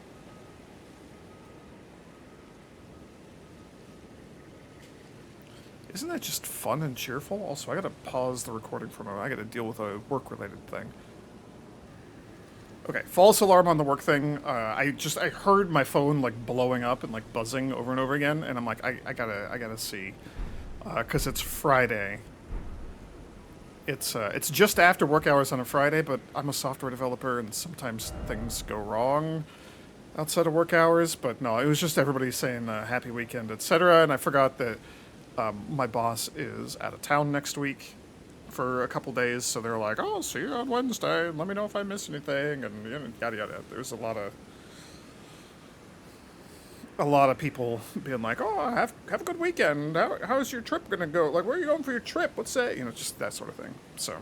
Speaker 1: Isn't that just fun and cheerful? Also, I gotta pause the recording for a moment. I gotta deal with a work-related thing. Okay, false alarm on the work thing. I heard my phone like blowing up and like buzzing over and over again, and I'm like, I gotta see, because it's Friday. It's just after work hours on a Friday, but I'm a software developer, and sometimes things go wrong outside of work hours. But no, it was just everybody saying happy weekend, etc. And I forgot that my boss is out of town next week for a couple days, so they're like, "Oh, see you on Wednesday, and let me know if I miss anything," and you know, yada yada. There's a lot of people being like, "Oh, have a good weekend. How's your trip gonna go? Like, where are you going for your trip? What's that? You know, just that sort of thing." So,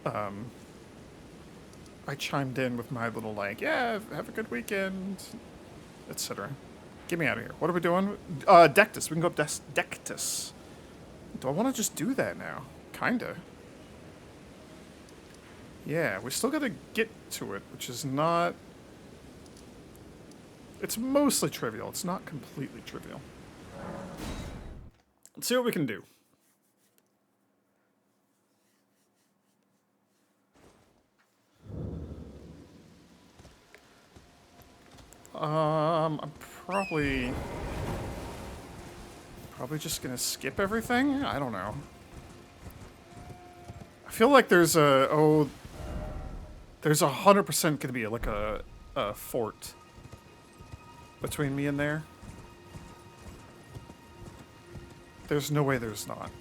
Speaker 1: I chimed in with my little like, "Yeah, have a good weekend," etc. Get me out of here. What are we doing? Dectus. We can go up Dectus. Do I want to just do that now? Kinda. Yeah, we still gotta get to it, which is not... It's mostly trivial. It's not completely trivial. Let's see what we can do. I'm probably just gonna skip everything? I don't know. I feel like there's there's 100% gonna be like a fort between me and there. There's no way there's not.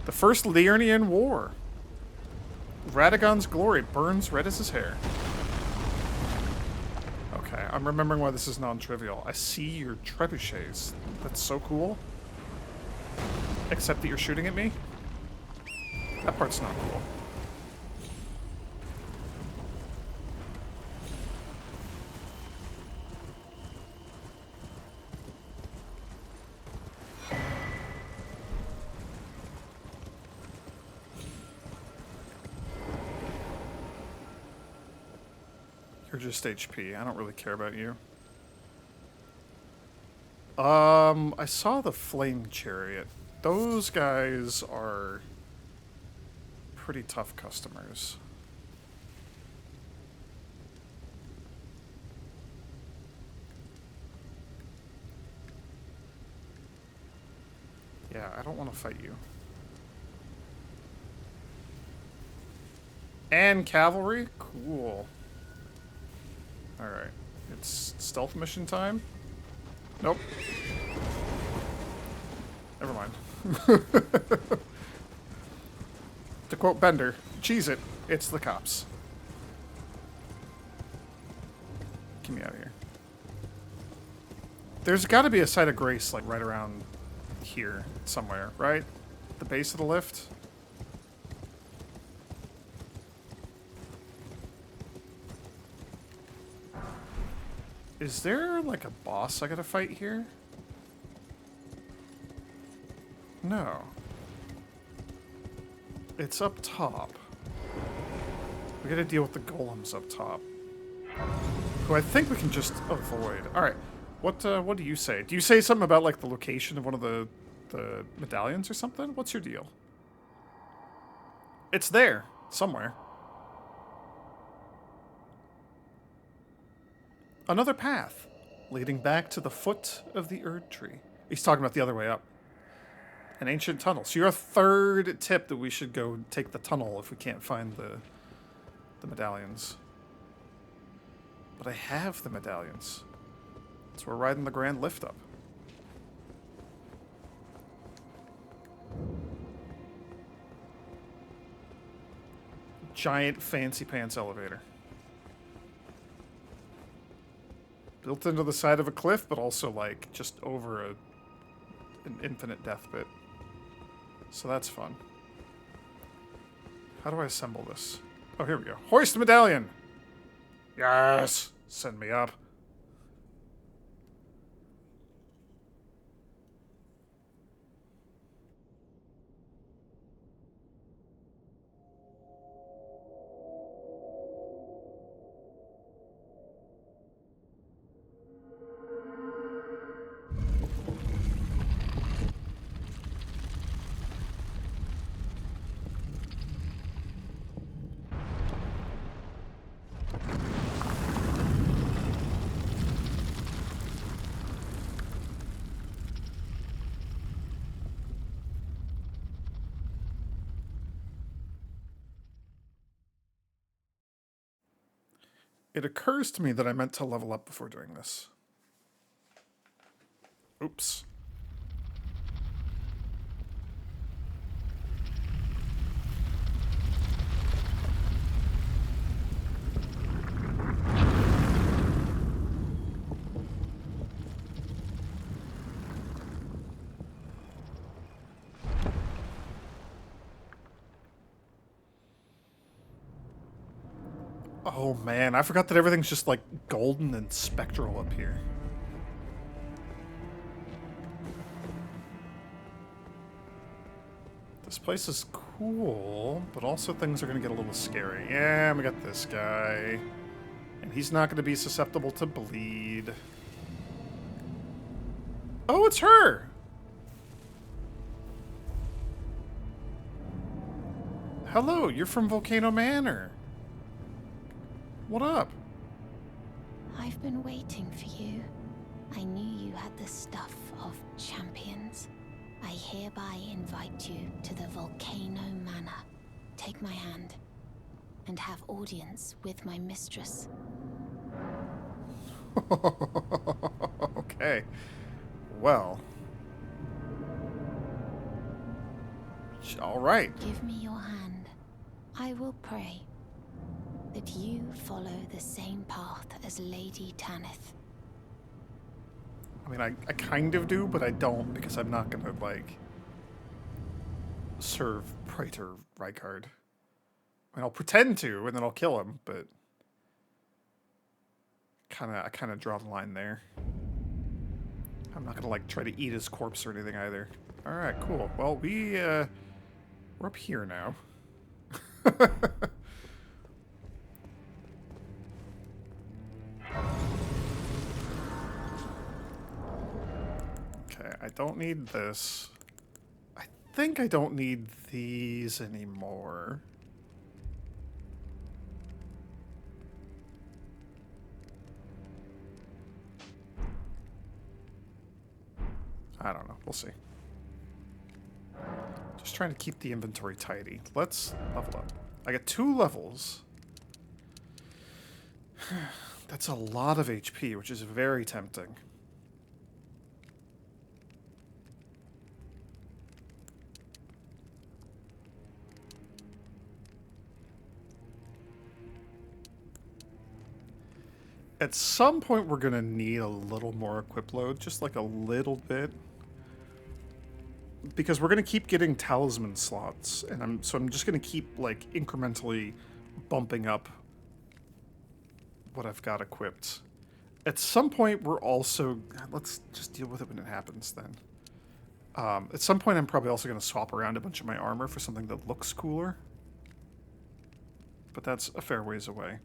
Speaker 1: The First Liurnian War. Radagon's glory burns red as his hair. Okay, I'm remembering why this is non-trivial. I see your trebuchets. That's so cool. Except that you're shooting at me? That part's not cool. You're just HP. I don't really care about you. I saw the Flame Chariot. Those guys are pretty tough customers. Yeah, I don't want to fight you. And cavalry? Cool. Alright. It's stealth mission time? Nope. Never mind. To quote Bender, cheese it, it's the cops. Get me out of here. There's gotta be a site of grace, like, right around here somewhere, right? The base of the lift? Is there, like, a boss I gotta fight here? No. It's up top. We gotta deal with the golems up top. Who I think we can just avoid. Alright. What do you say? Do you say something about, like, the location of one of the medallions or something? What's your deal? It's there. Somewhere. Another path, leading back to the foot of the Erd Tree. He's talking about the other way up. An ancient tunnel. So your third tip that we should go take the tunnel if we can't find the the medallions. But I have the medallions. So we're riding the grand lift up. Giant fancy pants elevator. Built into the side of a cliff, but also like just over an infinite death pit. So that's fun. How do I assemble this? Oh, here we go. Hoist medallion! Yes! Send me up. It occurs to me that I meant to level up before doing this. Oops. Oh man, I forgot that everything's just like golden and spectral up here. This place is cool, but also things are going to get a little scary. Yeah, we got this guy. And he's not going to be susceptible to bleed. Oh, it's her! Hello, you're from Volcano Manor. What up?
Speaker 6: I've been waiting for you. I knew you had the stuff of champions. I hereby invite you to the Volcano Manor. Take my hand and have audience with my mistress.
Speaker 1: Okay. Well. All right.
Speaker 6: Give me your hand. I will pray that you follow the same path as Lady Tanith.
Speaker 1: I mean, I kind of do, but I don't because I'm not gonna, like, serve Praetor Rykard. I mean, I'll pretend to, and then I'll kill him, but I kind of draw the line there. I'm not gonna, like, try to eat his corpse or anything either. Alright, cool. Well, we're up here now. Okay, I don't need this. I think I don't need these anymore. I don't know. We'll see. Just trying to keep the inventory tidy. Let's level up. I got 2 levels. That's a lot of HP, which is very tempting. At some point, we're going to need a little more equip load, just like a little bit. Because we're going to keep getting talisman slots, and I'm just going to keep, like, incrementally bumping up what I've got equipped. At some point, we're also... Let's just deal with it when it happens, then. At some point, I'm probably also going to swap around a bunch of my armor for something that looks cooler. But that's a fair ways away.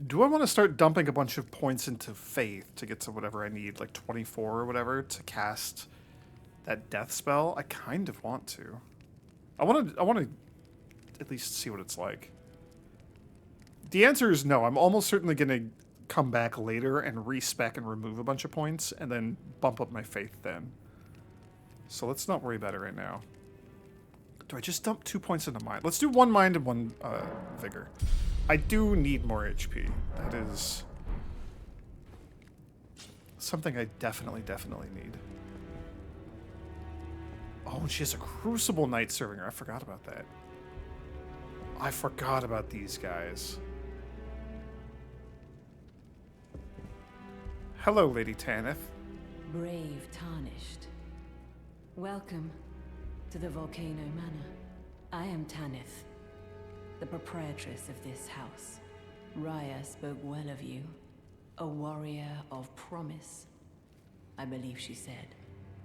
Speaker 1: Do I want to start dumping a bunch of points into Faith to get to whatever I need, like 24 or whatever, to cast that death spell? I kind of want to. I want to at least see what it's like. The answer is no. I'm almost certainly going to come back later and respec and remove a bunch of points and then bump up my Faith then. So let's not worry about it right now. Do I just dump 2 points into Mind? Let's do 1 Mind and 1 Vigor. I do need more HP. That is something I definitely need. Oh, and she has a Crucible Knight serving her. I forgot about that. I forgot about these guys. Hello, Lady Tanith.
Speaker 7: Brave Tarnished. Welcome to the Volcano Manor. I am Tanith, the proprietress of this house. Raya spoke well of you. A warrior of promise, I believe she said.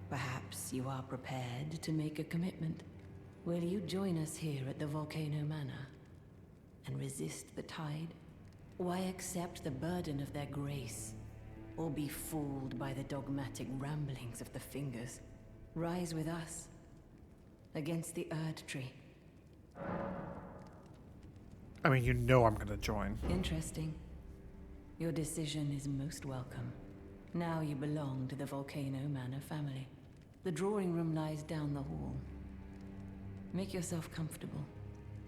Speaker 7: Perhaps you are prepared to make a commitment. Will you join us here at the Volcano Manor and resist the tide? Why accept the burden of their grace, or be fooled by the dogmatic ramblings of the Fingers? Rise with us against the Erd Tree.
Speaker 1: I mean, you know I'm gonna join.
Speaker 7: Interesting. Your decision is most welcome. Now you belong to the Volcano Manor family. The drawing room lies down the hall. Make yourself comfortable,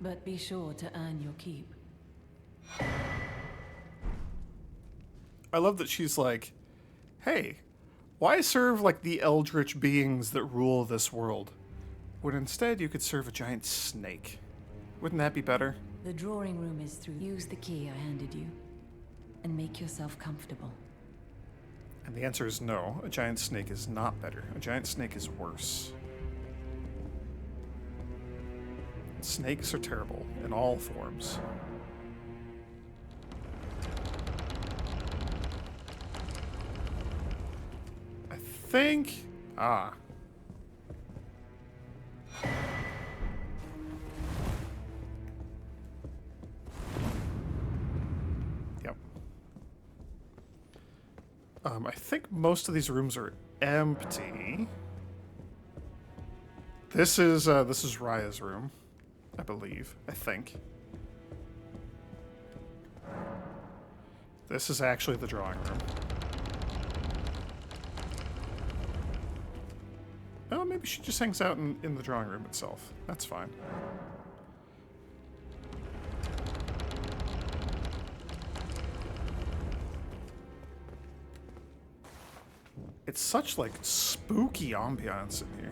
Speaker 7: but be sure to earn your keep.
Speaker 1: I love that she's like, hey, why serve like the eldritch beings that rule this world, when instead you could serve a giant snake? Wouldn't that be better?
Speaker 7: The drawing room is through. Use the key I handed you, and make yourself comfortable.
Speaker 1: And the answer is no. A giant snake is not better. A giant snake is worse. Snakes are terrible in all forms. I think... Ah. Yep. I think most of these rooms are empty. This is Raya's room, I believe. I think. This is actually the drawing room. Oh, maybe she just hangs out in the drawing room itself. That's fine. It's such, like, spooky ambiance in here.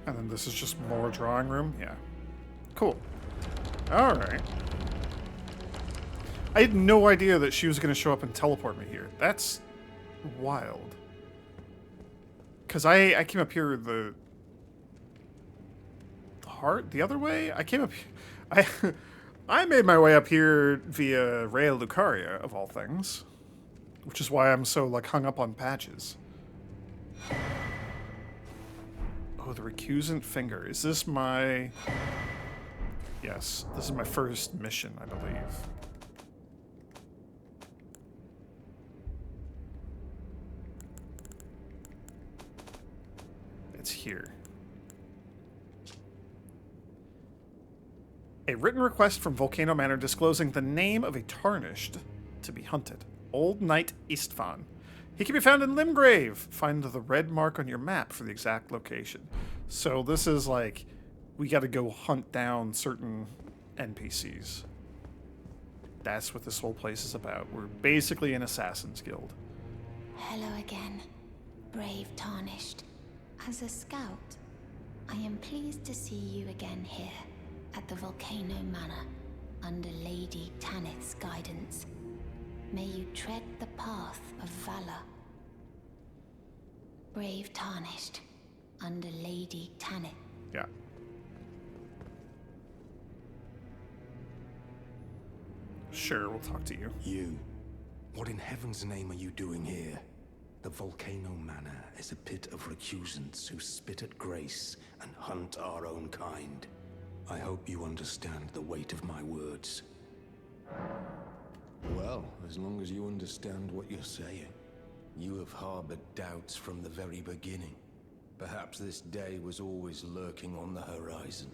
Speaker 1: And then this is just more drawing room? Yeah. Cool. Alright. I had no idea that she was going to show up and teleport me here. That's wild. Because I came up here the other way? I came up... I made my way up here via Rhea Lucaria, of all things. Which is why I'm so, like, hung up on patches. Oh, the recusant finger. Is this my... Yes, this is my first mission, I believe. It's here. A written request from Volcano Manor disclosing the name of a tarnished to be hunted. Old Knight Istvan. He can be found in Limgrave. Find the red mark on your map for the exact location. So this is like, we gotta go hunt down certain NPCs. That's what this whole place is about. We're basically an assassin's guild.
Speaker 6: Hello again, brave Tarnished. As a scout, I am pleased to see you again here at the Volcano Manor under Lady Tanith's guidance. May you tread the path of valor. Brave Tarnished, under Lady Tanith.
Speaker 1: Yeah. Sure, we'll talk to you.
Speaker 8: You. What in heaven's name are you doing here? The Volcano Manor is a pit of recusants who spit at grace and hunt our own kind. I hope you understand the weight of my words. Well, as long as you understand what you're saying. You have harbored doubts from the very beginning. Perhaps this day was always lurking on the horizon.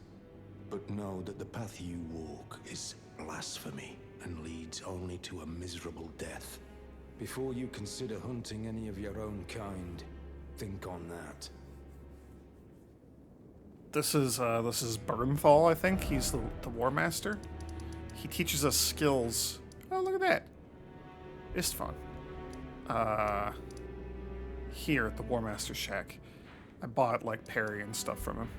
Speaker 8: But know that the path you walk is blasphemy and leads only to a miserable death. Before you consider hunting any of your own kind, think on that.
Speaker 1: This is Bernthal, I think. He's the War Master. He teaches us skills. Oh, look at that. Istvan. Here at the War Master Shack. I bought, like, parry and stuff from him.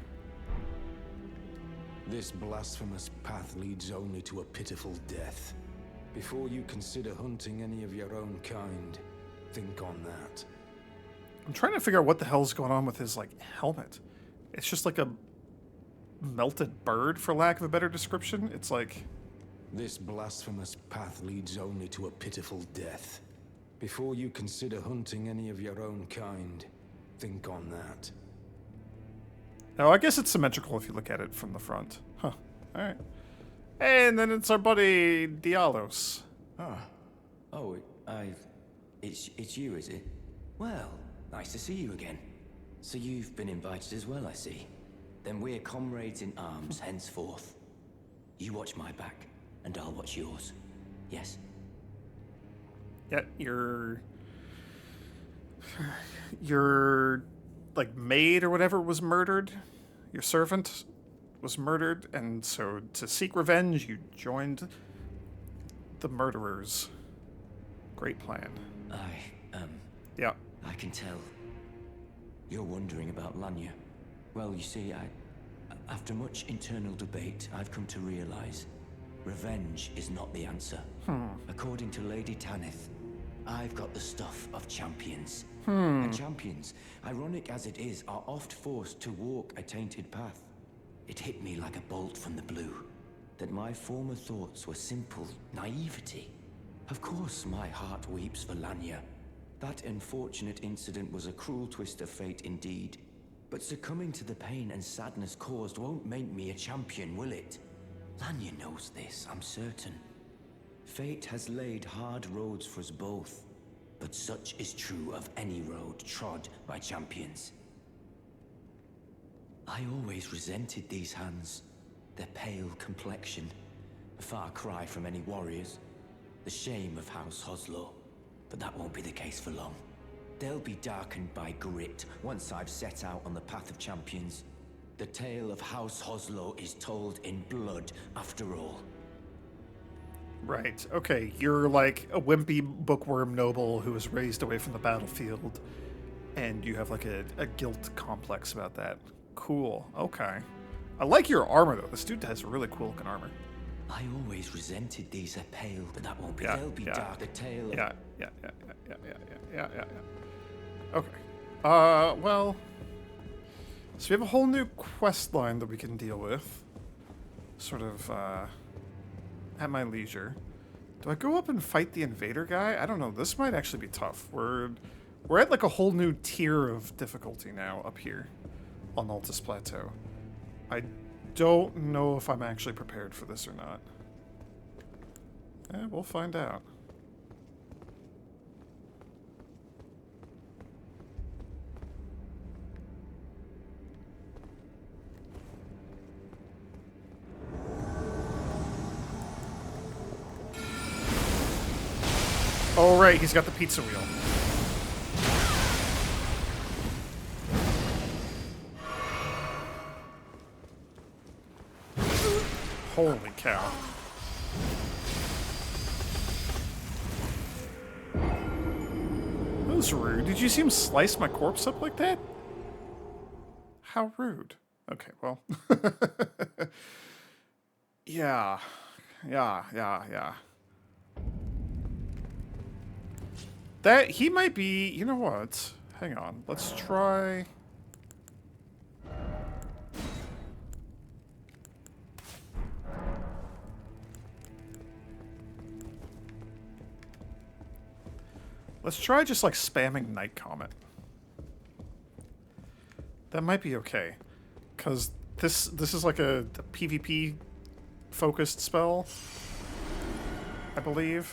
Speaker 8: This blasphemous path leads only to a pitiful death. Before you consider hunting any of your own kind, think on that.
Speaker 1: I'm trying to figure out what the hell's going on with his, like, helmet. It's just like a melted bird, for lack of a better description. It's like...
Speaker 8: This blasphemous path leads only to a pitiful death. Before you consider hunting any of your own kind, think on that.
Speaker 1: No, I guess it's symmetrical if you look at it from the front. Huh. Alright. And then it's our buddy Dialos.
Speaker 9: It's you, is it? Well, nice to see you again. So you've been invited as well, I see. Then we're comrades in arms henceforth. You watch my back, and I'll watch yours. Yes?
Speaker 1: Yeah, your like maid or whatever was murdered. Your servant was murdered, and so to seek revenge, you joined the murderers. Great plan. Yeah.
Speaker 9: I can tell. You're wondering about Lanya. Well, you see, after much internal debate, I've come to realize revenge is not the answer. According to Lady Tanith, I've got the stuff of champions. And champions, ironic as it is, are oft forced to walk a tainted path. It hit me like a bolt from the blue, that my former thoughts were simple naivety. Of course my heart weeps for Lanya. That unfortunate incident was a cruel twist of fate indeed. But succumbing to the pain and sadness caused won't make me a champion, will it? Lanya knows this, I'm certain. Fate has laid hard roads for us both, but such is true of any road trod by champions. I always resented these hands, their pale complexion, a far cry from any warriors, the shame of House Hoslow, but that won't be the case for long. They'll be darkened by grit once I've set out on the path of champions. The tale of House Hoslow is told in blood, after all.
Speaker 1: Right. Okay, you're like a wimpy bookworm noble who was raised away from the battlefield, and you have like a guilt complex about that. Cool. Okay. I like your armor, though. This dude has really cool looking armor.
Speaker 9: I always resented these are pale, but that won't be.
Speaker 1: Yeah,
Speaker 9: They'll be
Speaker 1: yeah.
Speaker 9: dark. The tale of...
Speaker 1: Yeah. Okay. Well... So we have a whole new quest line that we can deal with. Sort of, at my leisure. Do I go up and fight the invader guy? I don't know. This might actually be tough. We're at like a whole new tier of difficulty now up here on Altus Plateau. I don't know if I'm actually prepared for this or not. We'll find out. Oh, right, he's got the pizza wheel. Holy cow. That was rude. Did you see him slice my corpse up like that? How rude. Okay, well. Yeah. That, he might be, you know what? Hang on, let's try... Let's try just like spamming Night Comet. That might be okay. Because this is like a PvP focused spell, I believe.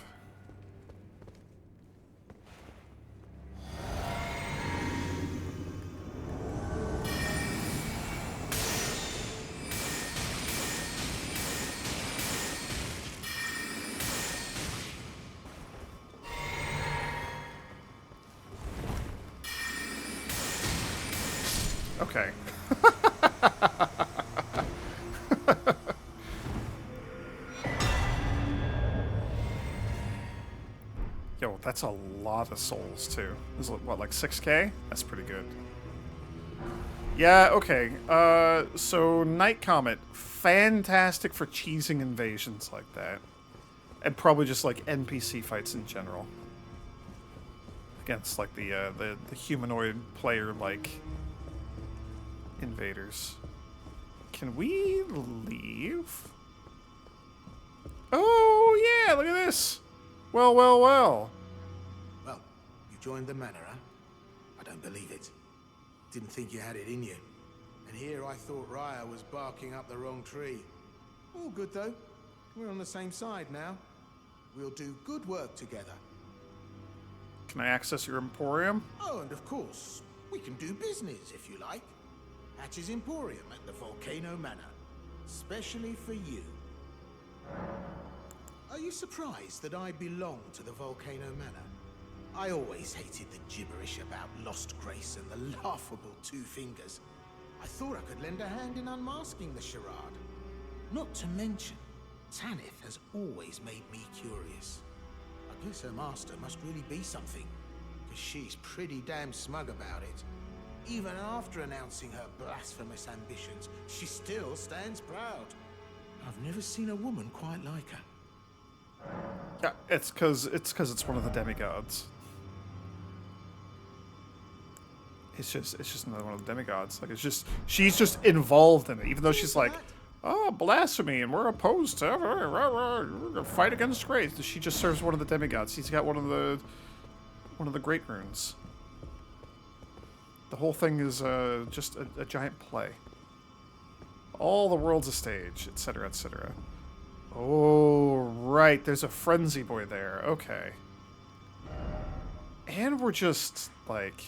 Speaker 1: Okay. Yo, that's a lot of souls, too. Is it, what, like 6K? That's pretty good. Yeah, okay. So Night Comet, fantastic for cheesing invasions like that. And probably just, like, NPC fights in general. Against, like, the humanoid player-like invaders. Can we leave? Oh, yeah, look at this. Well, well, well.
Speaker 3: Well, you joined the manor, huh? I don't believe it. Didn't think you had it in you. And here I thought Raya was barking up the wrong tree. All good, though. We're on the same side now. We'll do good work together.
Speaker 1: Can I access your Emporium?
Speaker 3: Oh, and of course, we can do business, if you like. Hatch's Emporium at the Volcano Manor. Specially for you. Are you surprised that I belong to the Volcano Manor? I always hated the gibberish about lost grace and the laughable two fingers. I thought I could lend a hand in unmasking the charade. Not to mention, Tanith has always made me curious. I guess her master must really be something, because she's pretty damn smug about it. Even after announcing her blasphemous ambitions, she still stands proud. I've never seen a woman quite like her.
Speaker 1: Yeah, it's because it's one of the demigods. It's just another one of the demigods. Like, she's just involved in it, even though she's like, oh, blasphemy, and we're opposed to we're gonna fight against grace. She just serves one of the demigods. She's got one of the great runes. The whole thing is just a giant play. All the world's a stage, etc., etc. Oh, right. There's a frenzy boy there. Okay. And we're just, like...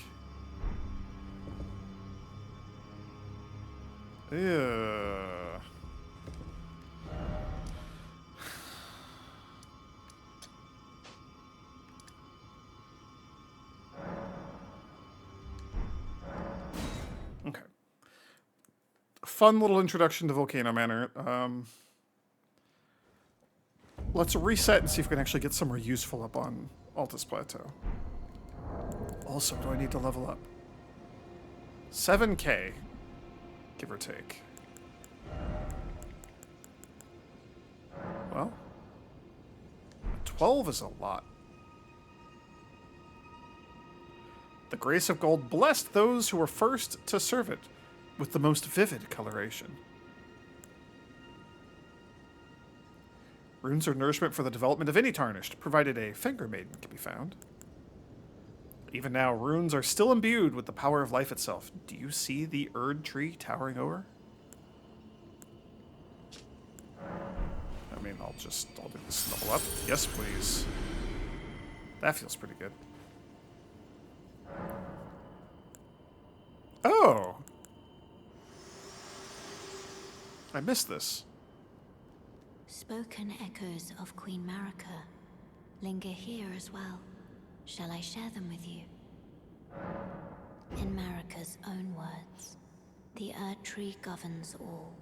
Speaker 1: Ugh. Okay. Fun little introduction to Volcano Manor. Let's reset and see if we can actually get somewhere useful up on Altus Plateau. Also, do I need to level up? 7K, give or take. Well, 12 is a lot. The grace of gold blessed those who were first to serve it with the most vivid coloration. Runes are nourishment for the development of any tarnished, provided a finger maiden can be found. Even now, runes are still imbued with the power of life itself. Do you see the Erd tree towering over? I mean, I'll do this level up. Yes, please. That feels pretty good. Oh! I missed this.
Speaker 6: Spoken echoes of Queen Marika linger here as well. Shall I share them with you? In Marika's own words, the Erd Tree governs all.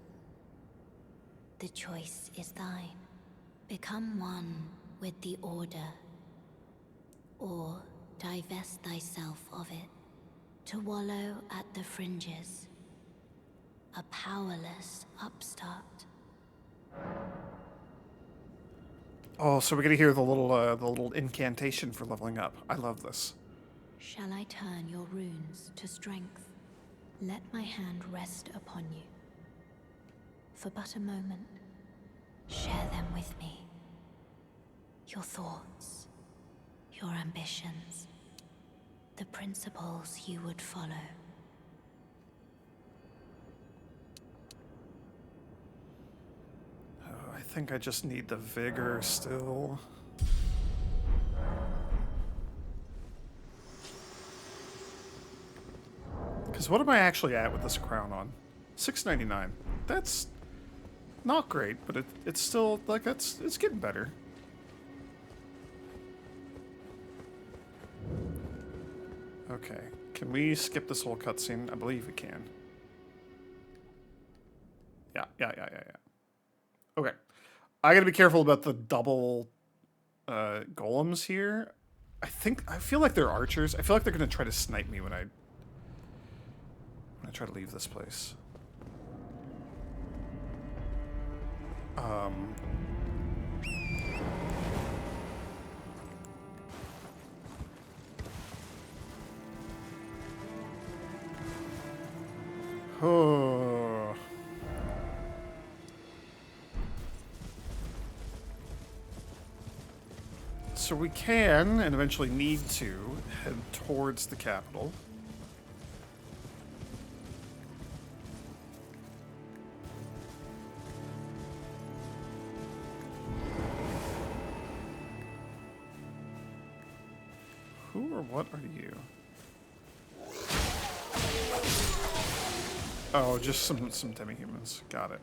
Speaker 6: The choice is thine. Become one with the Order, or divest thyself of it, to wallow at the fringes, a powerless upstart.
Speaker 1: Oh, so we're gonna hear the little incantation for leveling up. I love this.
Speaker 6: Shall I turn your runes to strength? Let my hand rest upon you. For but a moment, share them with me. Your thoughts, your ambitions, the principles you would follow.
Speaker 1: I think I just need the vigor still. Because what am I actually at with this crown on? $6.99. That's not great, but it's still, like, it's getting better. Okay. Can we skip this whole cutscene? I believe we can. Yeah. Okay. I gotta be careful about the double golems here. I feel like they're archers. I feel like they're gonna try to snipe me when I try to leave this place. Oh. So we can, and eventually need to, head towards the capital. Who or what are you? Oh, just some demi-humans. Got it.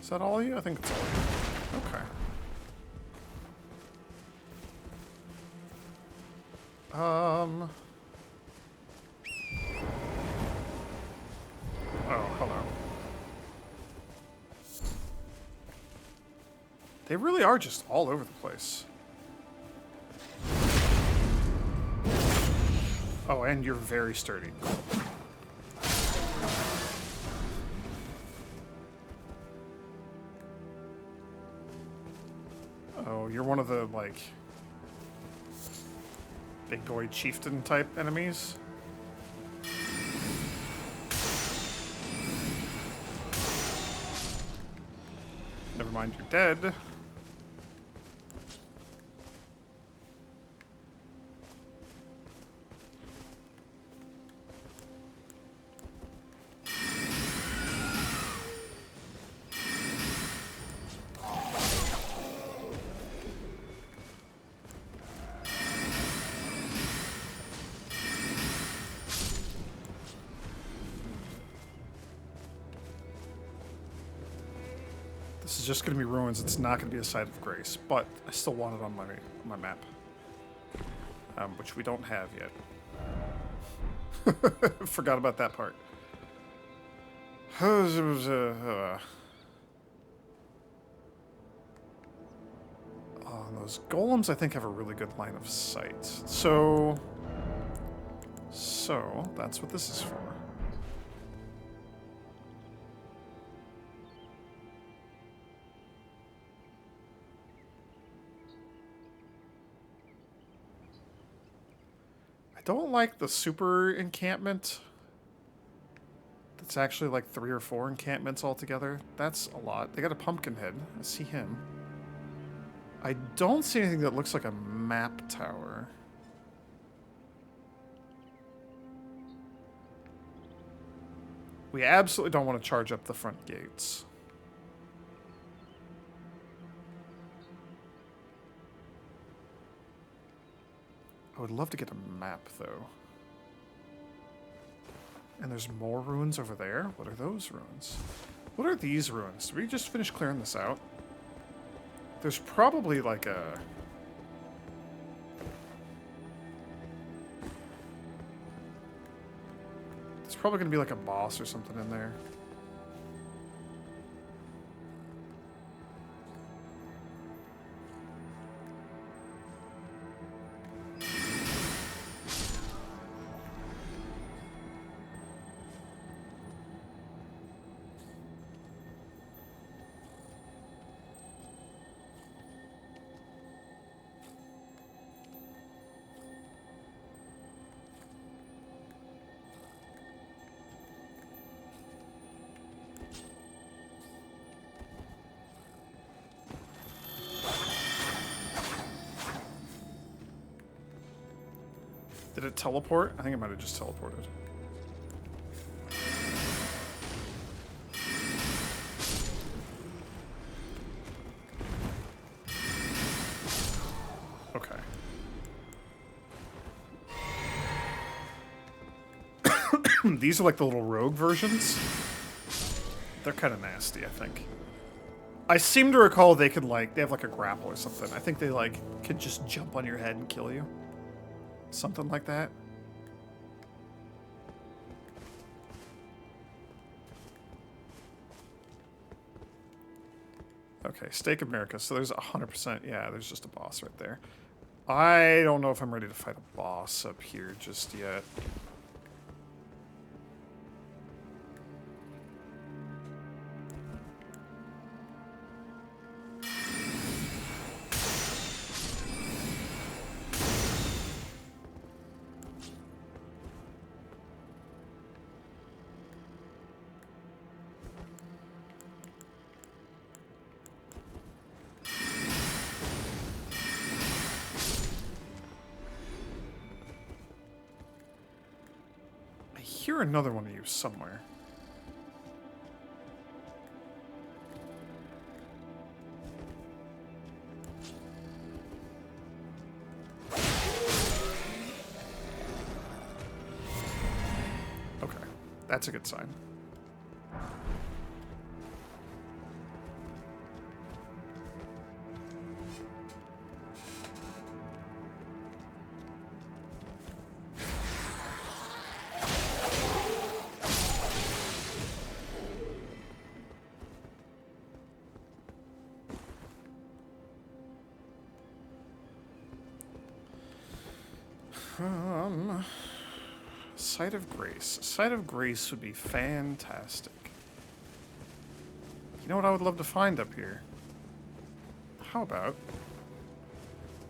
Speaker 1: Is that all of you? I think it's all of you. Okay. Oh, hello. They really are just all over the place. Oh, and you're very sturdy. Oh, you're one of the, like, big boy chieftain type enemies? Never mind, you're dead. This is just going to be ruins. It's not going to be a site of grace, but I still want it on my map, which we don't have yet. Forgot about that part. Those golems, I think, have a really good line of sight. So that's what this is for. Don't like the super encampment. That's actually like 3 or 4 encampments altogether. That's a lot. They got a pumpkin head. I see him. I don't see anything that looks like a map tower. We absolutely don't want to charge up the front gates. I would love to get a map, though. And there's more ruins over there? What are those ruins? What are these ruins? Did we just finish clearing this out? There's probably like a... There's probably going to be like a boss or something in there. Did it teleport? I think it might have just teleported. Okay. These are like the little rogue versions. They're kind of nasty, I think. I seem to recall they could, like, they have, like, a grapple or something. I think they, like, could just jump on your head and kill you. Something like that. Okay, Stake America. So there's 100%. Yeah, there's just a boss right there. I don't know if I'm ready to fight a boss up here just yet. I hear another one of you somewhere. Okay, that's a good sign. Sight of Grace. Sight of Grace would be fantastic. You know what I would love to find up here? How about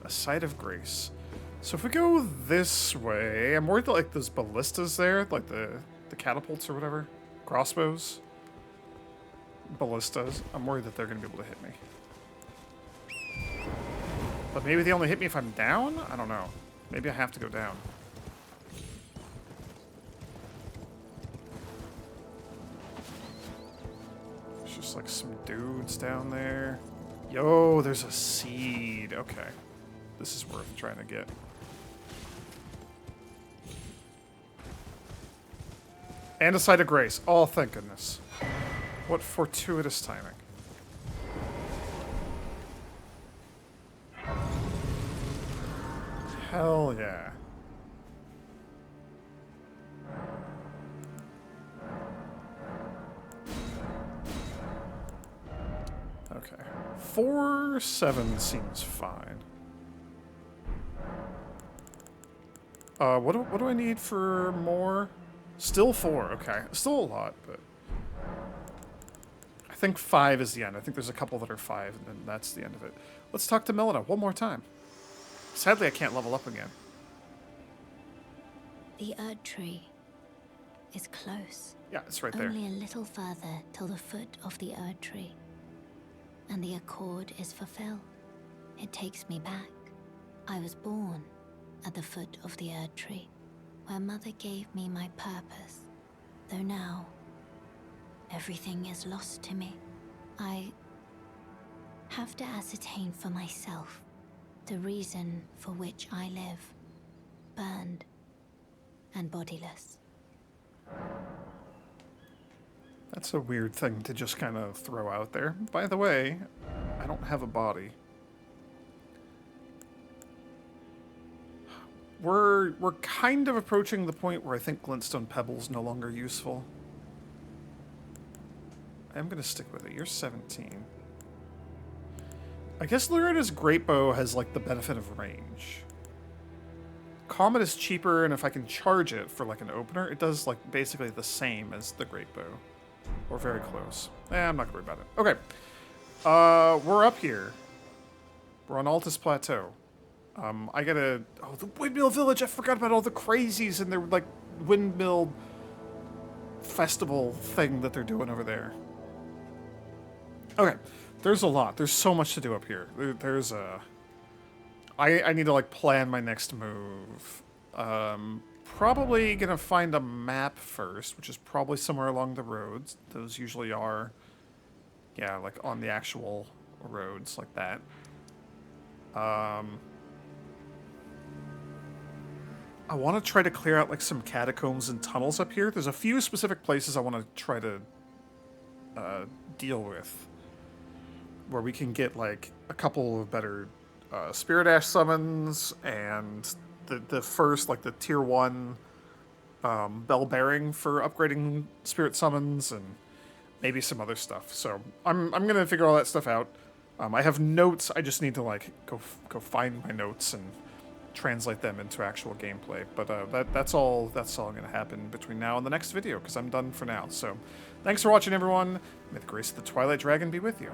Speaker 1: a Sight of Grace? So if we go this way, I'm worried that, like, those ballistas there, like the catapults or whatever, crossbows, ballistas, I'm worried that they're going to be able to hit me. But maybe they only hit me if I'm down? I don't know. Maybe I have to go down. There's just like some dudes down there. Yo, there's a seed. Okay. This is worth trying to get. And a Sight of Grace. Oh, thank goodness. What fortuitous timing. Hell yeah. Okay. 4-7 seems fine. What do I need for more? Still 4, okay. Still a lot, but I think 5 is the end. I think there's a couple that are 5, and then that's the end of it. Let's talk to Melina one more time. Sadly, I can't level up again.
Speaker 6: The Erd Tree is close.
Speaker 1: Yeah, it's right there.
Speaker 6: Only a little further till the foot of the Erd Tree. And the accord is fulfilled. It takes me back. I was born at the foot of the Erd Tree, where Mother gave me my purpose. Though now, everything is lost to me. I have to ascertain for myself the reason for which I live, burned and bodiless.
Speaker 1: That's a weird thing to just kind of throw out there. By the way, I don't have a body. We're kind of approaching the point where I think glintstone pebble's no longer useful. I'm gonna stick with it. You're 17. I guess Lurida's great bow has, like, the benefit of range. Comet is cheaper, and if I can charge it for, like, an opener, it does, like, basically the same as the great bow. Or very close. I'm not gonna worry about it. Okay. We're up here. We're on Altus Plateau. I gotta... Oh, the Windmill Village! I forgot about all the crazies and their, like, windmill festival thing that they're doing over there. Okay. There's a lot. There's so much to do up here. There's a... I need to, like, plan my next move. Probably gonna find a map first, which is probably somewhere along the roads. Those usually are, yeah, like, on the actual roads, like that. I want to try to clear out, like, some catacombs and tunnels up here. There's a few specific places I want to try to deal with. where we can get like a couple of better Spirit Ash summons and the first like the tier 1 bell bearing for upgrading spirit summons and maybe some other stuff. So I'm gonna figure all that stuff out. I have notes. I just need to like go find my notes and translate them into actual gameplay. But that's all gonna happen between now and the next video because I'm done for now. So thanks for watching, everyone. May the grace of the Twilight Dragon be with you.